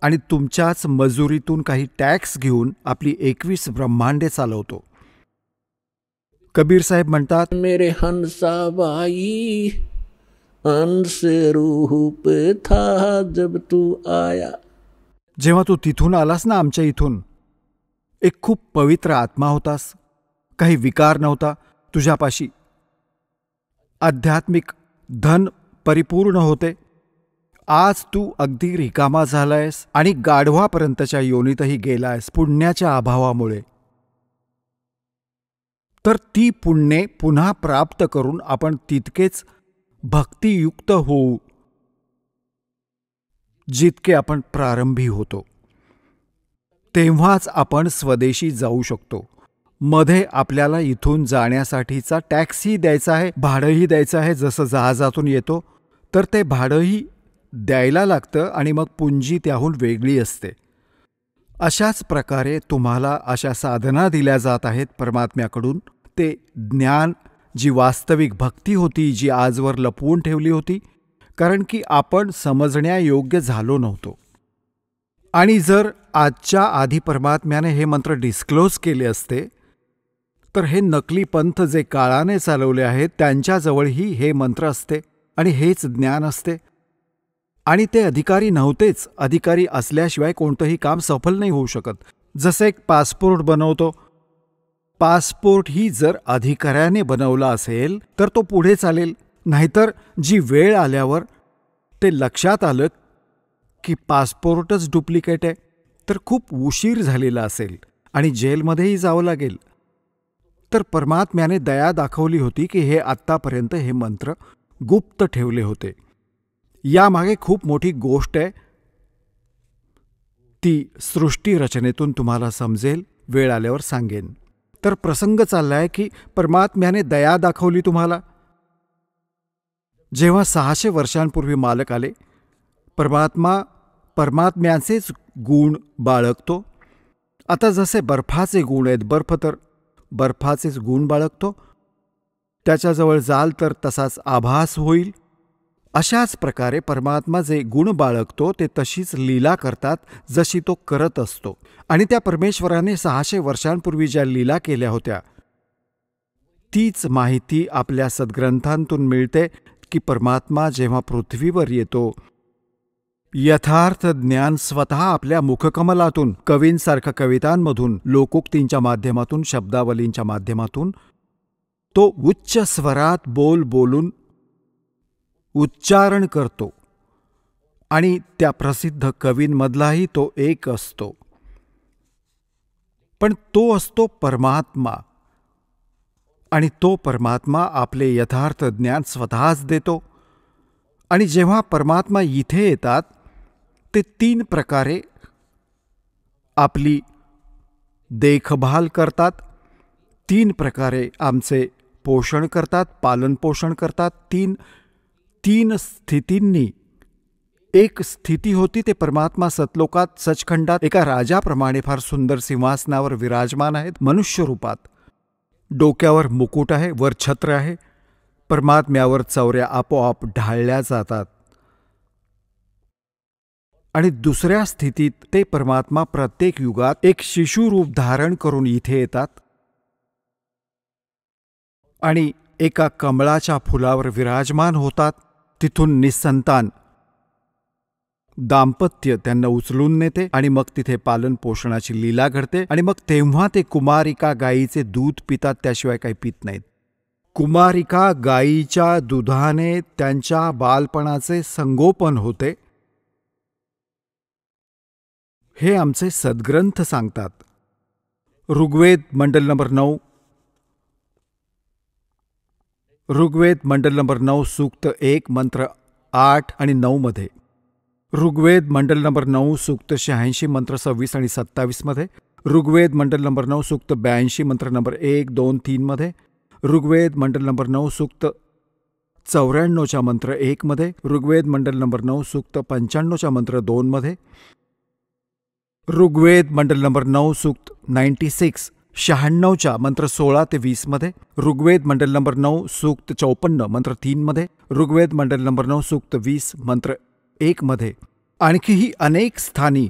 आणि तुमच्याच मजुरीतून काही टॅक्स घेऊन आपली 21 ब्रह्मांडे चालवतो. कबीर साहेब म्हणतात, मेरे हंसाबाई हंस रूप था जब तू आया. जेव्हा तू तिथून आलास ना, आमच्या इथून, एक खूप पवित्र आत्मा होतास. काही विकार नव्हता तुझ्यापाशी. आध्यात्मिक धन परिपूर्ण होते. आज तू अगदी रिकामा झालायस आणि गाढवापर्यंतच्या योनीतही गेलायस पुण्याच्या अभावामुळे. तर ती पुण्ये पुन्हा प्राप्त करून आपण तितकेच भक्तियुक्त होऊ जितके आपण प्रारंभी होतो. तेव्हाच आपण स्वदेशी जाऊ शकतो. मध्ये आपल्याला इथून जाण्यासाठीचा टॅक्सही द्यायचा आहे, भाडंही द्यायचं आहे. जसं जहाजातून येतो तर ते भाडंही द्यायला लागतं आणि मग पुंजी त्याहून वेगळी असते. अशाच प्रकारे तुम्हाला अशा साधना दिल्या जात आहेत परमात्म्याकडून. ते ज्ञान, जी वास्तविक भक्ती होती, जी आजवर लपवून ठेवली होती, कारण की आपण समजण्यायोग्य झालो नव्हतो. आणि जर आजच्या आधी परमात्म्याने हे मंत्र डिस्क्लोज केले असते तर हे नकली पंथ जे काळाने चालवले आहेत त्यांच्याजवळही हे मंत्र असते आणि हेच ज्ञान असते. आणि ते अधिकारी नव्हतेच. अधिकारी असल्याशिवाय कोणतंही काम सफल नाही होऊ शकत. जसे एक पासपोर्ट बनवतो, पासपोर्ट ही जर अधिकाऱ्याने बनवला असेल तर तो पुढे चालेल. नाहीतर जी वेळ आल्यावर ते लक्षात आलं की पासपोर्टच डुप्लिकेट आहे तर खूप उशीर झालेला असेल आणि जेलमध्येही जावं लागेल. तर परमात्म्याने दया दाखवली होती की हे आत्तापर्यंत हे मंत्र गुप्त ठेवले होते. यामागे खूप मोठी गोष्ट आहे. ती सृष्टी रचनेतून तुम्हाला समजेल, वेळ आल्यावर सांगेन. तर प्रसंग चाललाय की परमात्म्याने दया दाखवली तुम्हाला. जेव्हा 600 वर्षांपूर्वी मालक आले, परमात्म्याचेच गुण बाळगतो. आता जसे बर्फाचे गुण आहेत, बर्फ तर बर्फाचेच गुण बाळगतो. त्याच्याजवळ जाल तर तसाच आभास होईल. अशाच प्रकारे परमात्मा जे गुण बाळगतो ते तशीच लीला करतात जशी तो करत असतो. आणि त्या परमेश्वराने 600 वर्षांपूर्वी ज्या लीला केल्या होत्या तीच माहिती आपल्या सद्ग्रंथांतून मिळते की परमात्मा जेव्हा पृथ्वीवर येतो, यथार्थ ज्ञान स्वतः आपल्या मुखकमलातून, कवींसारख्या कवितांमधून, लोकोक्तींच्या माध्यमातून, शब्दावलींच्या माध्यमातून तो उच्च स्वरात बोलून उच्चारण करतो. आणि त्या प्रसिद्ध कवींमधलाही तो एक असतो. पण तो असतो परमात्मा. आणि तो परमात्मा आपले यथार्थ ज्ञान स्वतःच देतो. आणि जेव्हा परमात्मा इथे येतात ते 3 प्रकारे आपली देखभाल करतात, 3 प्रकारे आमचे पोषण करतात, पालनपोषण करतात. तीन स्थितींनी एक स्थिती होती ते परमात्मा सतलोकात सचखंडात एका राजाप्रमाणे फार सुंदर सिंहासनावर विराजमान आहेत मनुष्य रूपात. डोक्यावर मुकुट आहे, वर छत्र आहे. परमात्म्यावर चौऱ्या आपोआप ढाळल्या जातात. आणि दुसऱ्या स्थितीत ते परमात्मा प्रत्येक युगात एक शिशुरूप धारण करून इथे येतात. आणि एका कमळाच्या फुलावर विराजमान होतात, तिथून निसंतान दाम्पत्य त्यांना उचलून नेते आणि मग तिथे पालन पोषणाची लीला घडते आणि मग तेव्हा ते कुमारिका गायीचे दूध पितात, त्याशिवाय काही पित नाहीत. कुमारिका गायीच्या दुधाने त्यांच्या बालपणाचे संगोपन होते, हे आमचे सद्ग्रंथ सांगतात. ऋग्वेद मंडल नंबर 9, ऋग्वेद मंडल नंबर 9 सूक्त 1 मंत्र 8 आणि 9 मध्ये, ऋग्वेद मंडल नंबर 9 सूक्त 86 मंत्र 26 आणि 27 मध्ये, ऋग्वेद मंडल नंबर 9 सूक्त 82 मंत्र नंबर 1, 2, 3 मध्ये, ऋग्वेद मंडल नंबर 9 सूक्त 94च्या मंत्र 1 मध्ये, ऋग्वेद मंडल नंबर 9 सूक्त 95च्या मंत्र 2 मध्ये, ऋग्वेद मंडल नंबर 9 सूक्त 96च्या मंत्र 16 ते 20 मध्ये, ऋग्वेद मंडल नंबर 9 सूक्त 54 मंत्र 3 मध्ये, ऋग्वेद मंडल नंबर 9 सूक्त 20 मंत्र 1 मध्ये, आणखीही अनेक स्थानी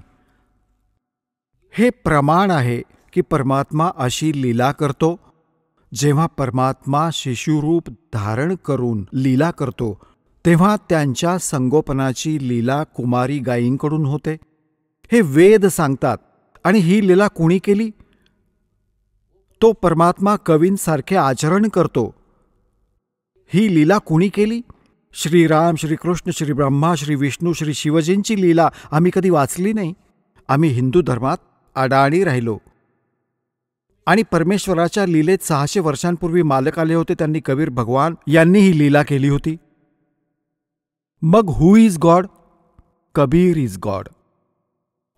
हे प्रमाण आहे की परमात्मा अशी लीला करतो. जेव्हा परमात्मा शिशुरूप धारण करून लीला करतो, तेव्हा त्यांच्या संगोपनाची लीला कुमारी गायींकडून होते, हे वेद सांगतात. आणि ही लीला कुणी केली? तो परमात्मा कवींसारखे आचरण करतो. ही लीला कुणी केली? श्रीराम, श्रीकृष्ण, श्री ब्रह्मा, श्री विष्णू, श्री शिवजींची लीला आम्ही कधी वाचली नाही. आम्ही हिंदू धर्मात अडाणी राहिलो. आणि परमेश्वराच्या लीलेत 600 वर्षांपूर्वी मालक आले होते, त्यांनी कबीर भगवान यांनी ही लीला केली होती. मग who is God? Kabir is God.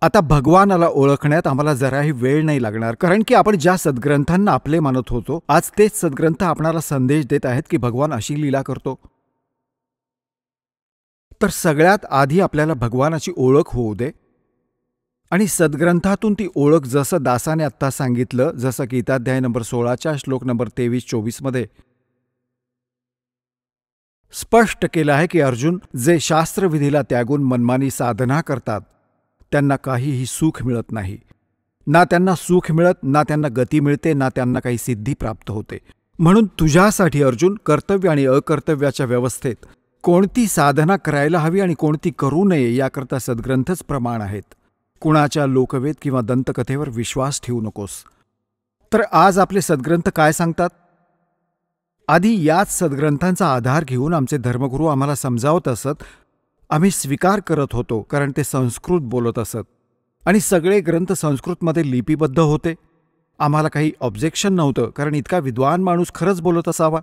आता भगवानाला ओळखण्यात आम्हाला जराही वेळ नाही लागणार, कारण की आपण ज्या सद्ग्रंथांना आपले मानत होतो, आज तेच सद्ग्रंथ आपणाला संदेश देत आहेत की भगवान अशी लीला करतो. तर सगळ्यात आधी आपल्याला भगवानाची ओळख होऊ दे. आणि सद्ग्रंथातून ती ओळख जसं दासाने आत्ता सांगितलं, जसं गीताध्याय नंबर 16च्या श्लोक नंबर 23-24 मध्ये स्पष्ट केलं आहे की अर्जुन, जे शास्त्रविधीला त्यागून मनमानी साधना करतात त्यांना काहीही सुख मिळत नाही. ना त्यांना सुख मिळत, ना त्यांना गती मिळते, ना त्यांना काही सिद्धी प्राप्त होते. म्हणून तुझ्यासाठी अर्जुन, कर्तव्य आणि अकर्तव्याच्या व्यवस्थेत कोणती साधना करायला हवी आणि कोणती करू नये याकरता सद्ग्रंथच प्रमाण आहेत. कुणाच्या लोकवेद किंवा दंतकथेवर विश्वास ठेवू नकोस. तर आज आपले सद्ग्रंथ काय सांगतात? आधी याच सद्ग्रंथांचा आधार घेऊन आमचे धर्मगुरू आम्हाला समजावत असत. आम्ही स्वीकार करत होतो, कारण ते संस्कृत बोलत असत आणि सगळे ग्रंथ संस्कृतमध्ये लिपिबद्ध होते. आम्हाला काही ऑब्जेक्शन नव्हतं, कारण इतका विद्वान माणूस खरंच बोलत असावा.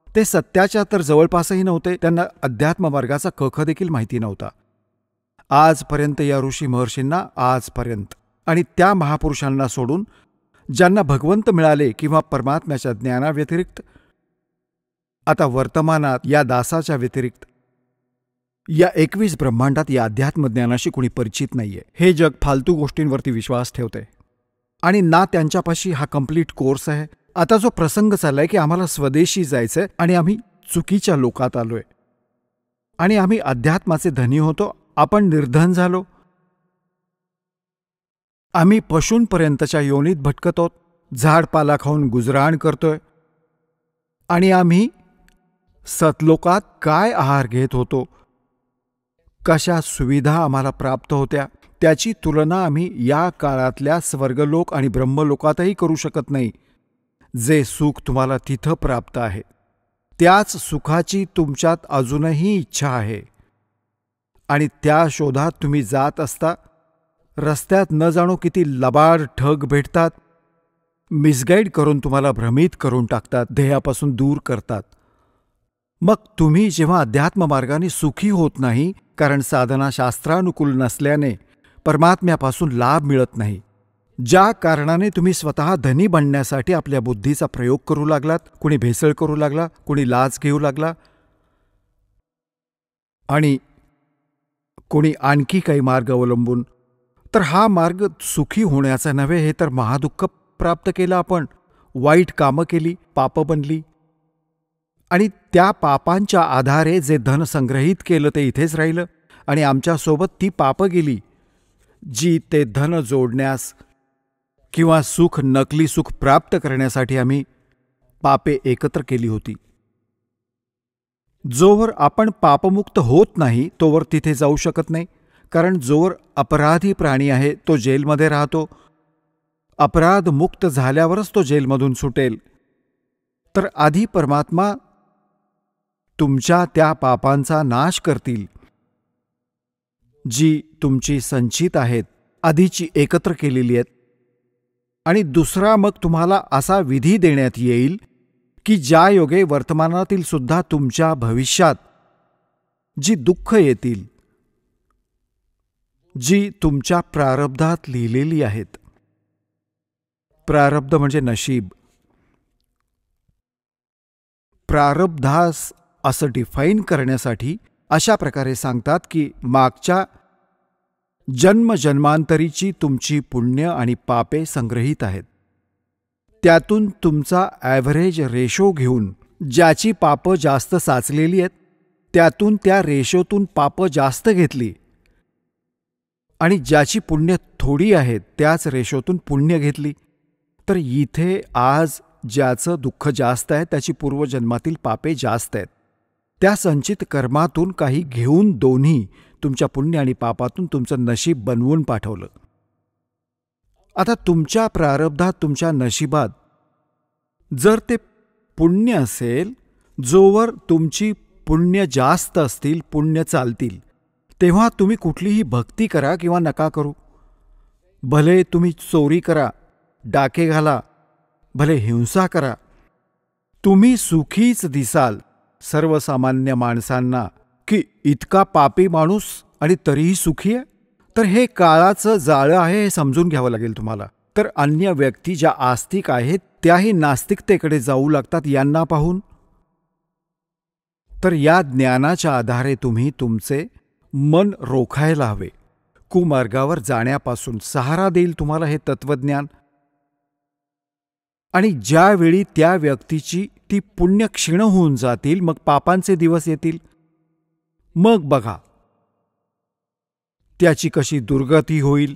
ते सत्याच्या तर जवळपासही नव्हते. त्यांना अध्यात्म मार्गाचा कख देखील माहिती नव्हता. आजपर्यंत या ऋषी महर्षींना आजपर्यंत आणि त्या महापुरुषांना सोडून ज्यांना भगवंत मिळाले किंवा परमात्म्याच्या ज्ञानाव्यतिरिक्त, आता वर्तमानात या दासाच्या व्यतिरिक्त या 21 ब्रह्मांडात या अध्यात्मज्ञानाशी कुणी परिचित नाहीये. हे जग फालतू गोष्टींवरती विश्वास ठेवते आणि ना त्यांच्यापाशी हा कंप्लीट कोर्स आहे. आता जो प्रसंग चाललाय की आम्हाला स्वदेशी जायचंय आणि आम्ही चुकीच्या लोकात आलोय आणि आम्ही अध्यात्माचे धनी होतो, आपण निर्धन झालो. आम्ही पशूंपर्यंतच्या योनीत भटकत आहोत, झाडपाला खाऊन गुजराण करतोय आणि आम्ही सतलोकात काय आहार घेत होतो, कशा सुविधा आम्हाला प्राप्त होत्या, त्याची तुलना आम्ही या काळातल्या स्वर्गलोक आणि ब्रह्मलोकातही करू शकत नाही. जे सुख तुम्हाला तिथं प्राप्त आहे, त्याच सुखाची तुमच्यात अजूनही इच्छा आहे आणि त्या शोधात तुम्ही जात असता. रस्त्यात न जाणो किती लबाड ठग भेटतात, मिसगाईड करून तुम्हाला भ्रमित करून टाकतात, ध्येयापासून दूर करतात. मग तुम्ही जेव्हा अध्यात्म मार्गाने सुखी होत नाही, कारण साधना शास्त्रानुकूल नसल्याने परमात्म्यापासून लाभ मिळत नाही, ज्या कारणाने तुम्ही स्वतः धनी बनण्यासाठी आपल्या बुद्धीचा प्रयोग करू लागलात, कुणी भेसळ करू लागला, कुणी लाच घेऊ लागला आणि कोणी आणखी काही मार्ग अवलंबून, तर हा मार्ग सुखी होण्याचा नव्हे, हे तर महादुःख प्राप्त केलं. आपण वाईट कामं केली, पापं बनली आणि त्या पापांच्या आधारे जे धन संग्रहित केलं ते इथेच राहिलं आणि आमच्यासोबत ती पापं गेली जी ते धन जोडण्यास किंवा सुख, नकली सुख प्राप्त करण्यासाठी आम्ही पापे एकत्र केली होती. जोवर आपण पापमुक्त होत नाही तोवर तिथे जाऊ शकत नाही. कारण जोवर अपराधी प्राणी आहे तो जेलमध्ये राहतो. अपराध मुक्त झाल्यावरच तो जेलमधून सुटेल. तर आधी परमात्मा तुमच्या त्या पापांचा नाश करतील जी तुमची संचित आहेत, आधीची एकत्र केलेली आहेत. आणि दुसरा मग तुम्हाला असा विधी देण्यात येईल की ज्या योगे वर्तमानातील सुद्धा तुमच्या भविष्यात जी दुःख येतील, जी तुमच्या प्रारब्धात लिहिलेली आहेत. प्रारब्ध म्हणजे नशीब. प्रारब्धास असं डिफाईन करण्यासाठी अशा प्रकारे सांगतात की मागच्या जन्मजन्मांतरीची तुमची पुण्य आणि पापे संग्रहित आहेत. त्यातून तुमचा ॲव्हरेज रेशो घेऊन ज्याची पापं जास्त साचलेली आहेत त्यातून त्या रेशोतून पापं जास्त घेतली आणि ज्याची पुण्य थोडी आहेत त्याच रेशोतून पुण्य घेतली. तर इथे आज ज्याचं दुःख जास्त आहे त्याची पूर्वजन्मातील पापे जास्त आहेत. त्या संचित कर्मातून काही घेऊन दोन्ही तुमच्या पुण्य आणि पापातून तुमचं नशीब बनवून पाठवलं. आता तुमच्या प्रारब्धात, तुमच्या नशिबात जर ते पुण्य असेल, जोवर तुमची पुण्य जास्त असतील, पुण्य चालतील, तेव्हा तुम्ही कुठलीही भक्ती करा किंवा नका करू. भले तुम्ही चोरी करा, डाके घाला, भले हिंसा करा, तुम्ही सुखीच दिसाल सर्वसामान्य माणसांना की इतका पापी माणूस आणि तरीही सुखी आहे. तर हे काळाचं जाळं आहे हे समजून घ्यावं लागेल तुम्हाला. तर अन्य व्यक्ती ज्या आस्तिक आहेत त्याही नास्तिकतेकडे जाऊ लागतात यांना पाहून. तर या ज्ञानाच्या आधारे तुम्ही तुमचे मन रोखायला हवे. कुमार्गावर जाण्यापासून सहारा देईल तुम्हाला हे तत्वज्ञान. आणि ज्यावेळी त्या व्यक्तीची ती पुण्य क्षीण होऊन जातील, मग पापांचे दिवस येतील, मग बघा त्याची कशी दुर्गती होईल.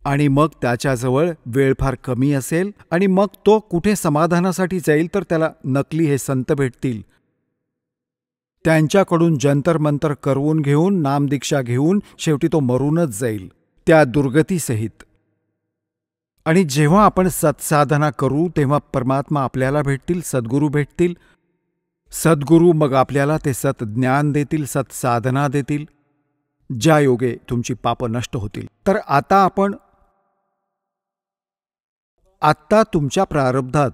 आणि मग त्याच्याजवळ वेळ फार कमी असेल आणि मग तो कुठे समाधानासाठी जाईल तर त्याला नकली हे संत भेटतील. त्यांच्याकडून जंतर मंतर करवून घेऊन, नामदीक्षा घेऊन शेवटी तो मरूनच जाईल त्या दुर्गतीसहित. आणि जेव्हा आपण सत्साधना करू तेव्हा परमात्मा आपल्याला भेटतील, सद्गुरू भेटतील. सद्गुरू मग आपल्याला ते सत्ज्ञान देतील, सत्साधना देतील, ज्या योगे तुमची पापं नष्ट होतील. तर आत्ता तुमच्या प्रारब्धात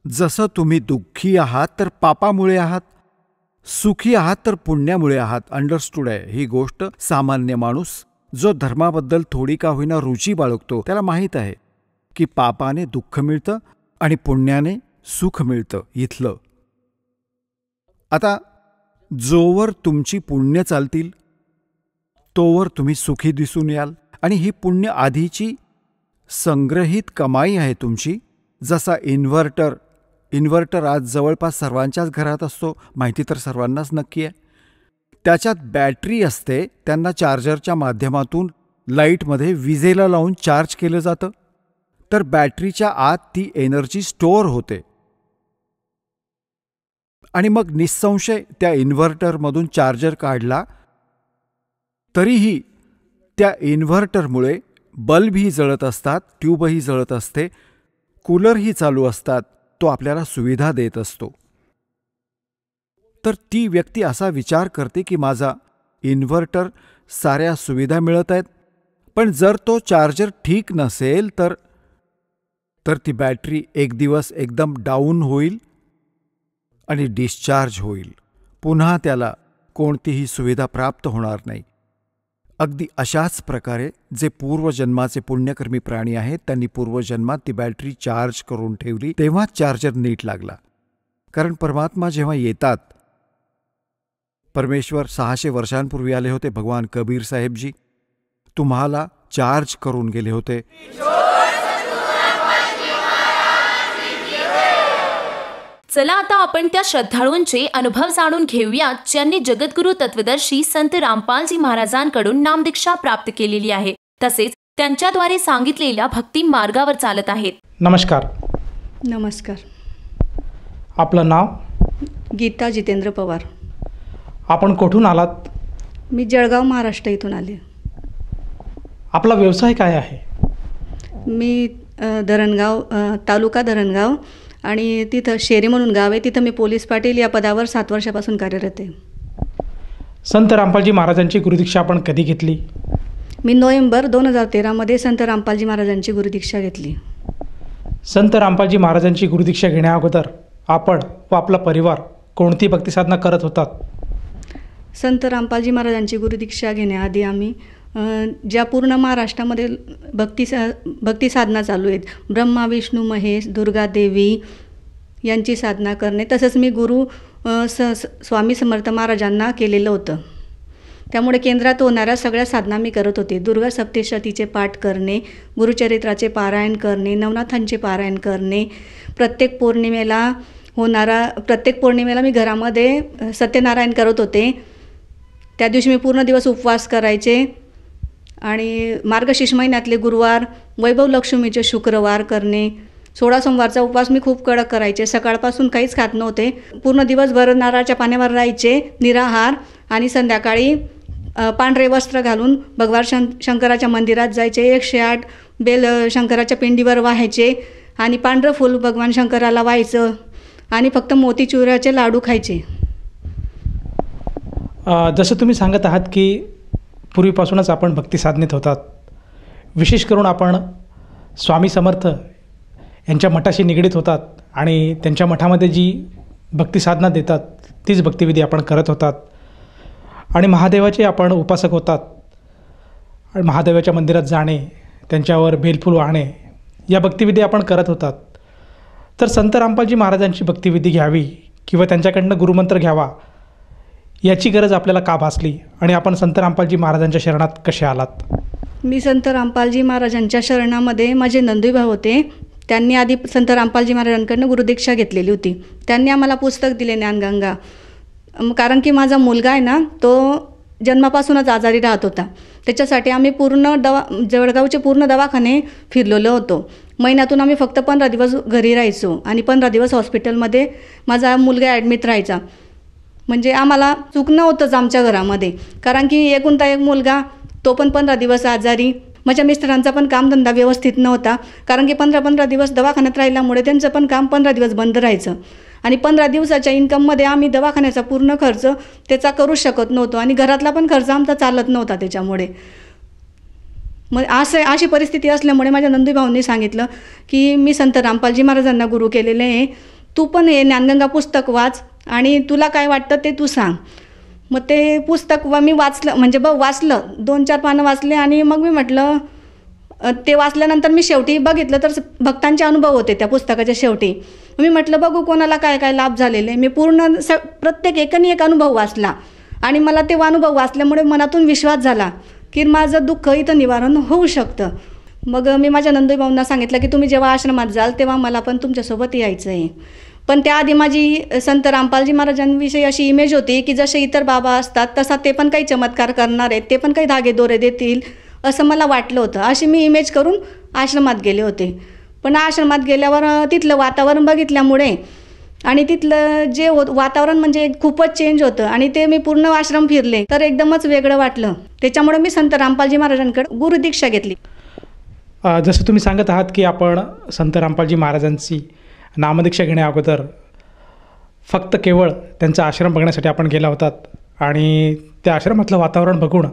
जसं तुम्ही दुःखी आहात तर पापामुळे आहात, सुखी आहात तर पुण्यामुळे आहात. अंडरस्टूड आहे ही गोष्ट. सामान्य माणूस जो धर्माबद्दल थोडी का होईना रुची बाळगतो त्याला माहीत आहे की पापाने दुःख मिळतं आणि पुण्याने सुख मिळतं इथलं. आता जोवर तुमची पुण्य चालतील तोवर तुम्ही सुखी दिसून याल. आणि ही पुण्य आधीची संग्रहित कमाई आहे तुमची. जसा इन्व्हर्टर आज जवळपास सर्वांच्याच घरात असतो, माहिती तर सर्वांनाच नक्की आहे. त्याच्यात बॅटरी असते, त्यांना चार्जरच्या माध्यमातून लाईटमध्ये विजेला लावून चार्ज केलं जातं. तर बॅटरीच्या आत ती एनर्जी स्टोअर होते आणि मग निःसंशय त्या इन्व्हर्टरमधून चार्जर काढला तरीही त्या इन्व्हर्टरमुळे बल्बही जळत असतात, ट्यूबही जळत असते, कूलरही चालू असतात. तो आपल्याला सुविधा देत असतो. तर ती व्यक्ती असा विचार करते की माझा इन्व्हर्टर साऱ्या सुविधा मिळत आहेत. पण जर तो चार्जर ठीक नसेल तर ती बॅटरी एक दिवस एकदम डाऊन होईल आणि डिस्चार्ज होईल. पुन्हा त्याला कोणतीही सुविधा प्राप्त होणार नाही. अगदी अशाच प्रकारे जे पूर्वजन्माचे पुण्यकर्मी प्राणी आहेत त्यांनी पूर्वजन्मात ती बॅटरी चार्ज करून ठेवली, तेव्हाच चार्जर नीट लागला. कारण परमात्मा जेव्हा येतात, परमेश्वर 600 वर्षांपूर्वी आले होते. भगवान कबीर साहेबजी तुम्हाला चार्ज करून गेले होते. चला आता आपण त्या श्रद्धाळूंचे अनुभव जाणून घेऊयात ज्यांनी जगद्गुरु तत्वदर्शी संत रामपालजी महाराजांकडून नामदीक्षा प्राप्त केलेली आहे, तसेच त्यांच्याद्वारे सांगितलेल्या भक्ती मार्गावर चालत आहेत. नमस्कार. नमस्कार. आपलं नाव? गीता जितेंद्र पवार. आपण कुठून आलात? मी जळगाव महाराष्ट्र इथून आले. आपला व्यवसाय काय आहे? मी धरणगाव तालुका धरणगाव आणि तिथं शेरी म्हणून गाव आहे, तिथं मी पोलीस पाटील या पदावर 7 वर्षापासून कार्यरत आहे. संत रामपालजी महाराजांची गुरुदीक्षा आपण कधी घेतली? मी नोव्हेंबर 2013मध्ये संत रामपालजी महाराजांची गुरुदीक्षा घेतली. संत रामपालजी महाराजांची गुरुदीक्षा घेण्याअगोदर आपण व आपला परिवार कोणती भक्तिसाधना करत होतात? संत रामपालजी महाराजांची गुरुदीक्षा घेण्याआधी आम्ही ज्या पूर्ण महाराष्ट्रामध्ये भक्ती साधना चालू आहेत, ब्रह्मा विष्णू महेश दुर्गा देवी यांची साधना करणे, तसंच मी स्वामी समर्थ महाराजांना केलेलं होतं. त्यामुळे केंद्रात होणाऱ्या सगळ्या साधना मी करत होते. दुर्गा सप्तशतीचे पाठ करणे, गुरुचरित्राचे पारायण करणे, नवनाथांचे पारायण करणे, प्रत्येक पौर्णिमेला मी घरामध्ये सत्यनारायण करत होते. त्या दिवशी मी पूर्ण दिवस उपवास करायचे आणि मार्गशीर्ष महिन्यातले गुरुवार, वैभव लक्ष्मीचे शुक्रवार करणे, 16 सोमवारचा उपवास मी खूप कडक करायचे. सकाळपासून काहीच खात नव्हते. पूर्ण दिवसभर नारळाच्या पाण्यावर राहायचे निराहार आणि संध्याकाळी पांढरे वस्त्र घालून भगवान शंकराच्या मंदिरात जायचे. 108 बेल शंकराच्या पिंडीवर वाहायचे आणि पांढरं फूल भगवान शंकराला व्हायचं आणि फक्त मोतीचुराचे लाडू खायचे. जसं तुम्ही सांगत आहात की पूर्वीपासूनच आपण भक्ती साधनेत होतात. विशेष करून आपण स्वामी समर्थ यांच्या मठाशी निगडीत होतात आणि त्यांच्या मठामध्ये जी भक्ती साधना देतात तीच भक्तिविधी आपण करत होतात आणि महादेवाचे आपण उपासक होतात आणि महादेवाच्या मंदिरात जाणे, त्यांच्यावर बेलफूल वाहणे या भक्तिविधी आपण करत होतात. तर संत रामपालजी महाराजांची भक्तिविधी घ्यावी किंवा त्यांच्याकडनं गुरुमंत्र घ्यावा याची गरज आपल्याला का भासली आणि आपण संत रामपालजी महाराजांच्या शरणात कसे आलात? मी संत रामपालजी महाराजांच्या शरणामध्ये माझे नंदुईभाऊ होते. त्यांनी आधी संत रामपालजी महाराजांकडनं गुरुदीक्षा घेतलेली होती. त्यांनी आम्हाला पुस्तक दिले ज्ञानगंगा. कारण की माझा मुलगा आहे ना, तो जन्मापासूनच आजारी राहत होता. त्याच्यासाठी आम्ही जळगावचे पूर्ण दवाखाने फिरलेलो होतो. महिन्यातून आम्ही फक्त 15 दिवस घरी राहायचो आणि 15 दिवस हॉस्पिटलमध्ये माझा मुलगा ॲडमिट राहायचा. म्हणजे आम्हाला चुकणं होतंच आमच्या घरामध्ये, कारण की एकुलता एक मुलगा, तो पण 15 दिवस आजारी. माझ्या मिस्टरांचा पण कामधंदा व्यवस्थित नव्हता, कारण की 15 दिवस दवाखान्यात राहिल्यामुळे त्यांचं पण काम 15 दिवस बंद राहायचं आणि 15 दिवसाच्या इन्कममध्ये आम्ही दवाखान्याचा पूर्ण खर्च त्याचा करू शकत नव्हतो आणि घरातला पण खर्च आमचा चालत नव्हता. त्याच्यामुळे मग अशी परिस्थिती असल्यामुळे माझ्या नंदुभाऊंनी सांगितलं की मी संत रामपालजी महाराजांना गुरु केलेले आहे, तू पण हे ज्ञानगंगा पुस्तक वाच आणि तुला काय वाटतं ते तू सांग. मग ते पुस्तक मी वाचलं, म्हणजे वाचलं 2-4 पानं वाचले आणि मग मी म्हटलं, ते वाचल्यानंतर मी शेवटी बघितलं तर भक्तांचे अनुभव होते त्या पुस्तकाच्या शेवटी. मी म्हटलं बघू कोणाला काय काय लाभ झालेले. मी पूर्ण प्रत्येक एक अनुभव वाचला आणि मला ते अनुभव वाचल्यामुळे मनातून विश्वास झाला की माझं दुःख इथं निवारण होऊ शकतं. मग मी माझ्या नंदुभाऊंना सांगितलं की तुम्ही जेव्हा आश्रमात जाल तेव्हा मला पण तुमच्यासोबत यायचं आहे. पण त्याआधी माझी संत रामपालजी महाराजांविषयी अशी इमेज होती की जसे इतर बाबा असतात तसा ते पण काही चमत्कार करणार आहेत, ते पण काही धागेदोरे देतील असं मला वाटलं होतं. अशी मी इमेज करून आश्रमात गेले होते. पण आश्रमात गेल्यावर तिथलं वातावरण बघितल्यामुळे आणि तिथलं जे वातावरण म्हणजे खूपच चेंज होतं आणि ते मी पूर्ण आश्रम फिरले तर एकदमच वेगळं वाटलं. त्याच्यामुळे मी संत रामपालजी महाराजांकडे गुरुदीक्षा घेतली. जसं तुम्ही सांगत आहात की आपण संत रामपालजी महाराजांची नामदीक्षा घेण्याअगोदर फक्त केवळ त्यांचा आश्रम बघण्यासाठी आपण गेला होतात आणि त्या आश्रमातलं वातावरण बघून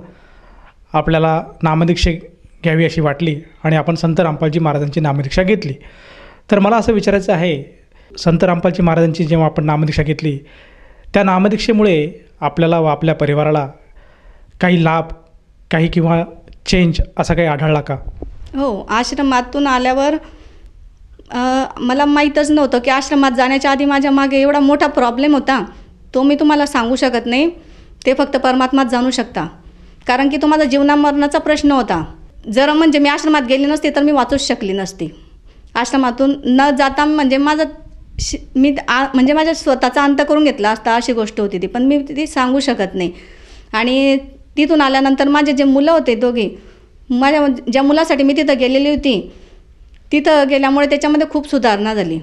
आपल्याला नामदीक्षा घ्यावी अशी वाटली आणि आपण संत रामपालजी महाराजांची नामदीक्षा घेतली. तर मला असं विचारायचं आहे, संत रामपालजी महाराजांची जेव्हा आपण नामदीक्षा घेतली त्या नामदीक्षेमुळे आपल्याला व आपल्या परिवाराला काही लाभ काही किंवा चेंज असा काही आढळला का? हो, आश्रमातून आल्यावर मला माहीतच नव्हतं की आश्रमात जाण्याच्या आधी माझ्या मागे एवढा मोठा प्रॉब्लेम होता, तो मी तुम्हाला सांगू शकत नाही. ते फक्त परमात्माच जाणू शकता, कारण की तो माझा जीवनामरणाचा प्रश्न होता. जर म्हणजे मी आश्रमात गेली नसते तर मी वाचूच शकली नसती. आश्रमातून न जाता म्हणजे माझ्या स्वतःचा अंत करून घेतला असता, अशी गोष्ट होती ती, पण मी ती सांगू शकत नाही. आणि तिथून आल्यानंतर माझे जे मुलं होते दोघे, माझ्या ज्या मुलासाठी मी तिथं गेलेली होती, तिथं गेल्यामुळे त्याच्यामध्ये खूप सुधारणा झाली.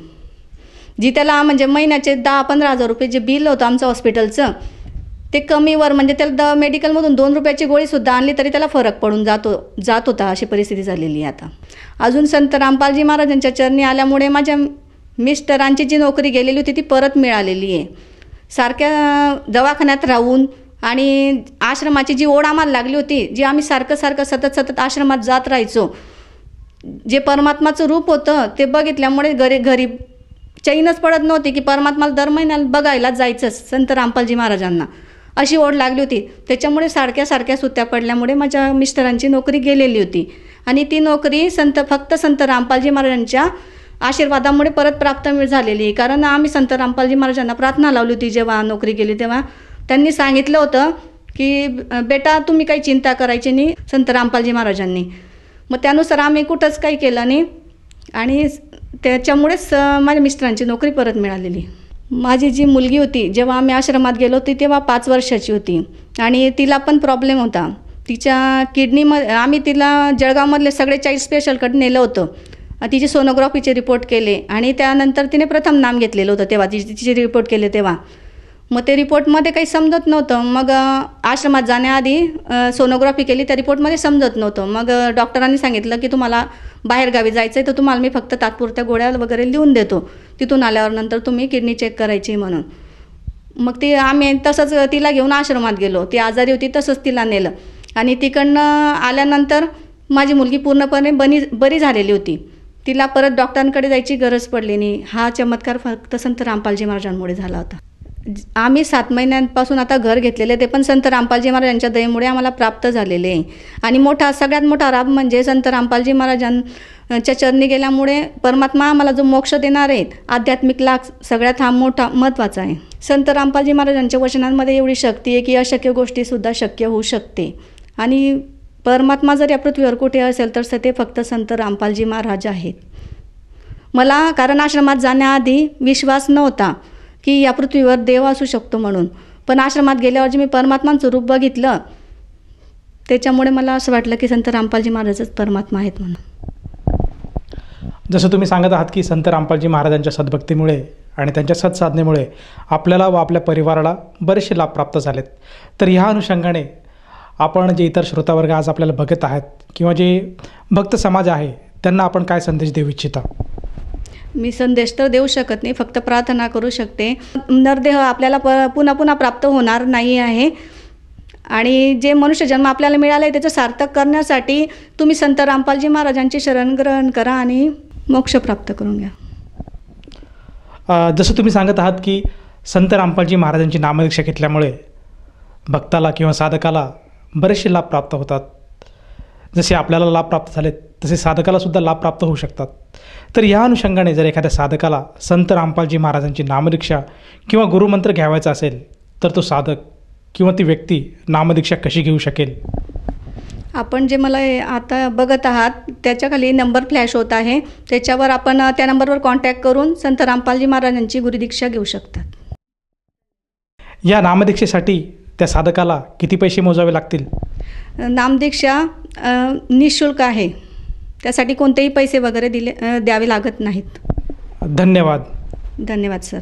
जी त्याला म्हणजे महिन्याचे 10-15 हजार रुपये जे बिल होतं आमचं हॉस्पिटलचं, ते कमीवर म्हणजे त्याला मेडिकलमधून 2 रुपयाची गोळीसुद्धा आणली तरी त्याला फरक पडून जात होता, अशी परिस्थिती झालेली आहे आता. अजून संत रामपालजी महाराजांच्या चरणी आल्यामुळे माझ्या मिस्टरांची जी नोकरी गेलेली होती ती परत मिळालेली आहे. सारख्या दवाखान्यात राहून आणि आश्रमाची जी ओढ आम्हाला लागली होती, जी आम्ही सारखं सतत आश्रमात जात राहायचो, जे परमात्माचं रूप होतं ते बघितल्यामुळे घरी चैनच पडत नव्हती की परमात्माला दर महिन्याला बघायला जायचंच संत रामपालजी महाराजांना, अशी ओढ लागली होती. त्याच्यामुळे सारख्या सुट्ट्या पडल्यामुळे माझ्या मिस्टरांची नोकरी गेलेली होती आणि ती नोकरी फक्त संत रामपालजी महाराजांच्या आशीर्वादामुळे परत प्राप्त झालेली. कारण आम्ही संत रामपालजी महाराजांना प्रार्थना लावली होती जेव्हा नोकरी गेली तेव्हा. त्यांनी सांगितलं होतं की बेटा तुम्ही काही चिंता करायची नाही संत रामपालजी महाराजांनी. मग त्यानुसार आम्ही कुठंच काही केलं नाही आणि त्याच्यामुळेच माझ्या मिस्टरांची नोकरी परत मिळालेली. माझी जी मुलगी होती जेव्हा आम्ही आश्रमात गेलो होती तेव्हा 5 वर्षाची होती आणि तिला पण प्रॉब्लेम होता. तिच्या किडनीमध्ये आम्ही तिला जळगावमधले सगळे चाइल्ड स्पेशलकडे नेलं होतं. तिचे सोनोग्राफीचे रिपोर्ट केले आणि त्यानंतर तिने प्रथम नाम घेतलेलं होतं तेव्हा तिचे रिपोर्ट केले तेव्हा. मग ते रिपोर्टमध्ये काही समजत नव्हतं. मग आश्रमात जाण्याआधी सोनोग्राफी केली, त्या रिपोर्टमध्ये समजत नव्हतं. मग डॉक्टरांनी सांगितलं की तुम्हाला बाहेरगावी जायचं आहे तर तुम्हाला मी फक्त तात्पुरत्या गोळ्या वगैरे लिहून देतो, तिथून आल्यावर नंतर तुम्ही किडनी चेक करायची म्हणून. मग आम्ही तसंच तिला घेऊन आश्रमात गेलो. ती आजारी होती तसंच तिला नेलं आणि तिकडनं आल्यानंतर माझी मुलगी पूर्णपणे बरी झालेली होती. तिला परत डॉक्टरांकडे जायची गरज पडली नाही. हा चमत्कार फक्त संत रामपालजी महाराजांमुळे झाला होता. आम्ही 7 महिन्यांपासून आता घर घेतलेले ते पण संत रामपालजी महाराजांच्या दयेमुळे आम्हाला प्राप्त झालेले आहे. आणि सगळ्यात मोठा लाभ म्हणजे संत रामपालजी महाराजांच्या चरणी गेल्यामुळे परमात्मा आम्हाला जो मोक्ष देणार आहेत, आध्यात्मिक लाभ, सगळ्यात हा मोठा महत्त्वाचा आहे. संत रामपालजी महाराजांच्या वचनांमध्ये एवढी शक्ती आहे की अशक्य गोष्टीसुद्धा शक्य होऊ शकते. आणि परमात्मा जर या पृथ्वीवर कुठे असेल तर ते फक्त संत रामपालजी महाराज आहेत. मला कारण आश्रमात जाण्याआधी विश्वास नव्हता की या पृथ्वीवर देव असू शकतो म्हणून, पण आश्रमात गेल्यावर जे मी परमात्माचं रूप बघितलं त्याच्यामुळे मला असं वाटलं की संत रामपालजी महाराजच परमात्मा आहेत म्हणून. जसं तुम्ही सांगत आहात की संत रामपालजी महाराजांच्या सद्भक्तीमुळे आणि त्यांच्या सत्साधनेमुळे आपल्याला व आपल्या परिवाराला बरेचसे लाभ प्राप्त झालेत. तर ह्या अनुषंगाने आपण जे इतर श्रोतावर्ग आज आपल्याला बघत आहेत किंवा जे भक्त समाज आहे त्यांना आपण काय संदेश देऊ इच्छिता? मी संदेश तर देऊ शकत नाही, फक्त प्रार्थना करू शकते. नरदेह आपल्याला पुन्हा प्राप्त होणार नाही आहे आणि जे मनुष्यजन्म आपल्याला मिळालं आहे त्याचं सार्थक करण्यासाठी तुम्ही संत रामपालजी महाराजांची शरण ग्रहण करा आणि मोक्ष प्राप्त करून घ्या. जसं तुम्ही सांगत आहात की संत रामपालजी महाराजांची नामदीक्षा घेतल्यामुळे भक्ताला किंवा साधकाला बरेचसे लाभ प्राप्त होतात. जसे आपल्याला लाभ प्राप्त झालेत तसे साधकालासुद्धा लाभ प्राप्त होऊ शकतात. तर या अनुषंगाने जर एखाद्या साधकाला संत रामपालजी महाराजांची नामदीक्षा किंवा गुरुमंत्र घ्यावायचा असेल तर तो साधक किंवा ती व्यक्ती नामदीक्षा कशी घेऊ शकेल? आपण जे मला आता बघत आहात त्याच्याखाली नंबर फ्लॅश होत आहे, त्याच्यावर आपण त्या नंबरवर कॉन्टॅक्ट करून संत रामपालजी महाराजांची गुरुदीक्षा घेऊ शकतात. या नामदीक्षेसाठी त्या साधकाला किती पैसे मोजावे लागतील? नामदीक्षा निःशुल्क आहे, त्यासाठी कोणतेही पैसे वगैरे द्यावे लागत नाहीत. धन्यवाद. धन्यवाद सर.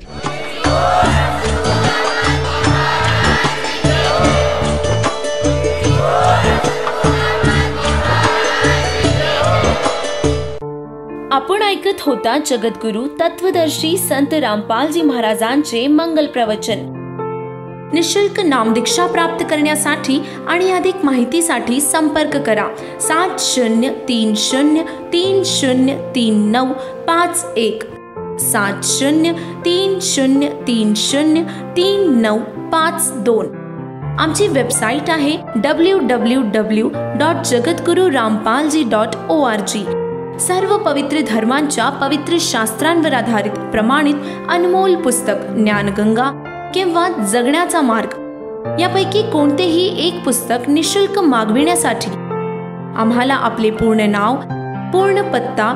आपण ऐकत होता जगद्गुरु तत्वदर्शी संत रामपालजी महाराजांचे मंगल प्रवचन. निःशुल्क नामदीक्षा प्राप्त करण्यासाठी आणि अधिक माहितीसाठी संपर्क करा 7030303951 7030303952. आमची वेबसाईट आहे www.jagadgururampalji.org. सर्व पवित्र धर्मांच्या पवित्र शास्त्रांवर आधारित प्रमाणित अनमोल पुस्तक ज्ञानगंगा किंवा जगण्याचा मार्ग यापैकी कोणतेही एक पुस्तक निःशुल्क मागविण्यासाठी आम्हाला आपले पूर्ण नाव, पूर्ण पत्ता,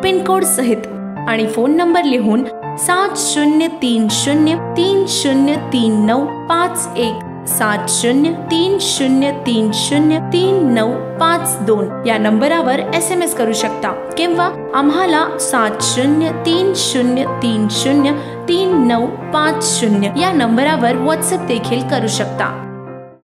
पिनकोड सहित आणि फोन नंबर लिहून 7030303951 7030303952 या नंबरावर SMS करू शकता किंवा आम्हाला 7030303950 या नंबरावर WhatsApp देखील करू शकता.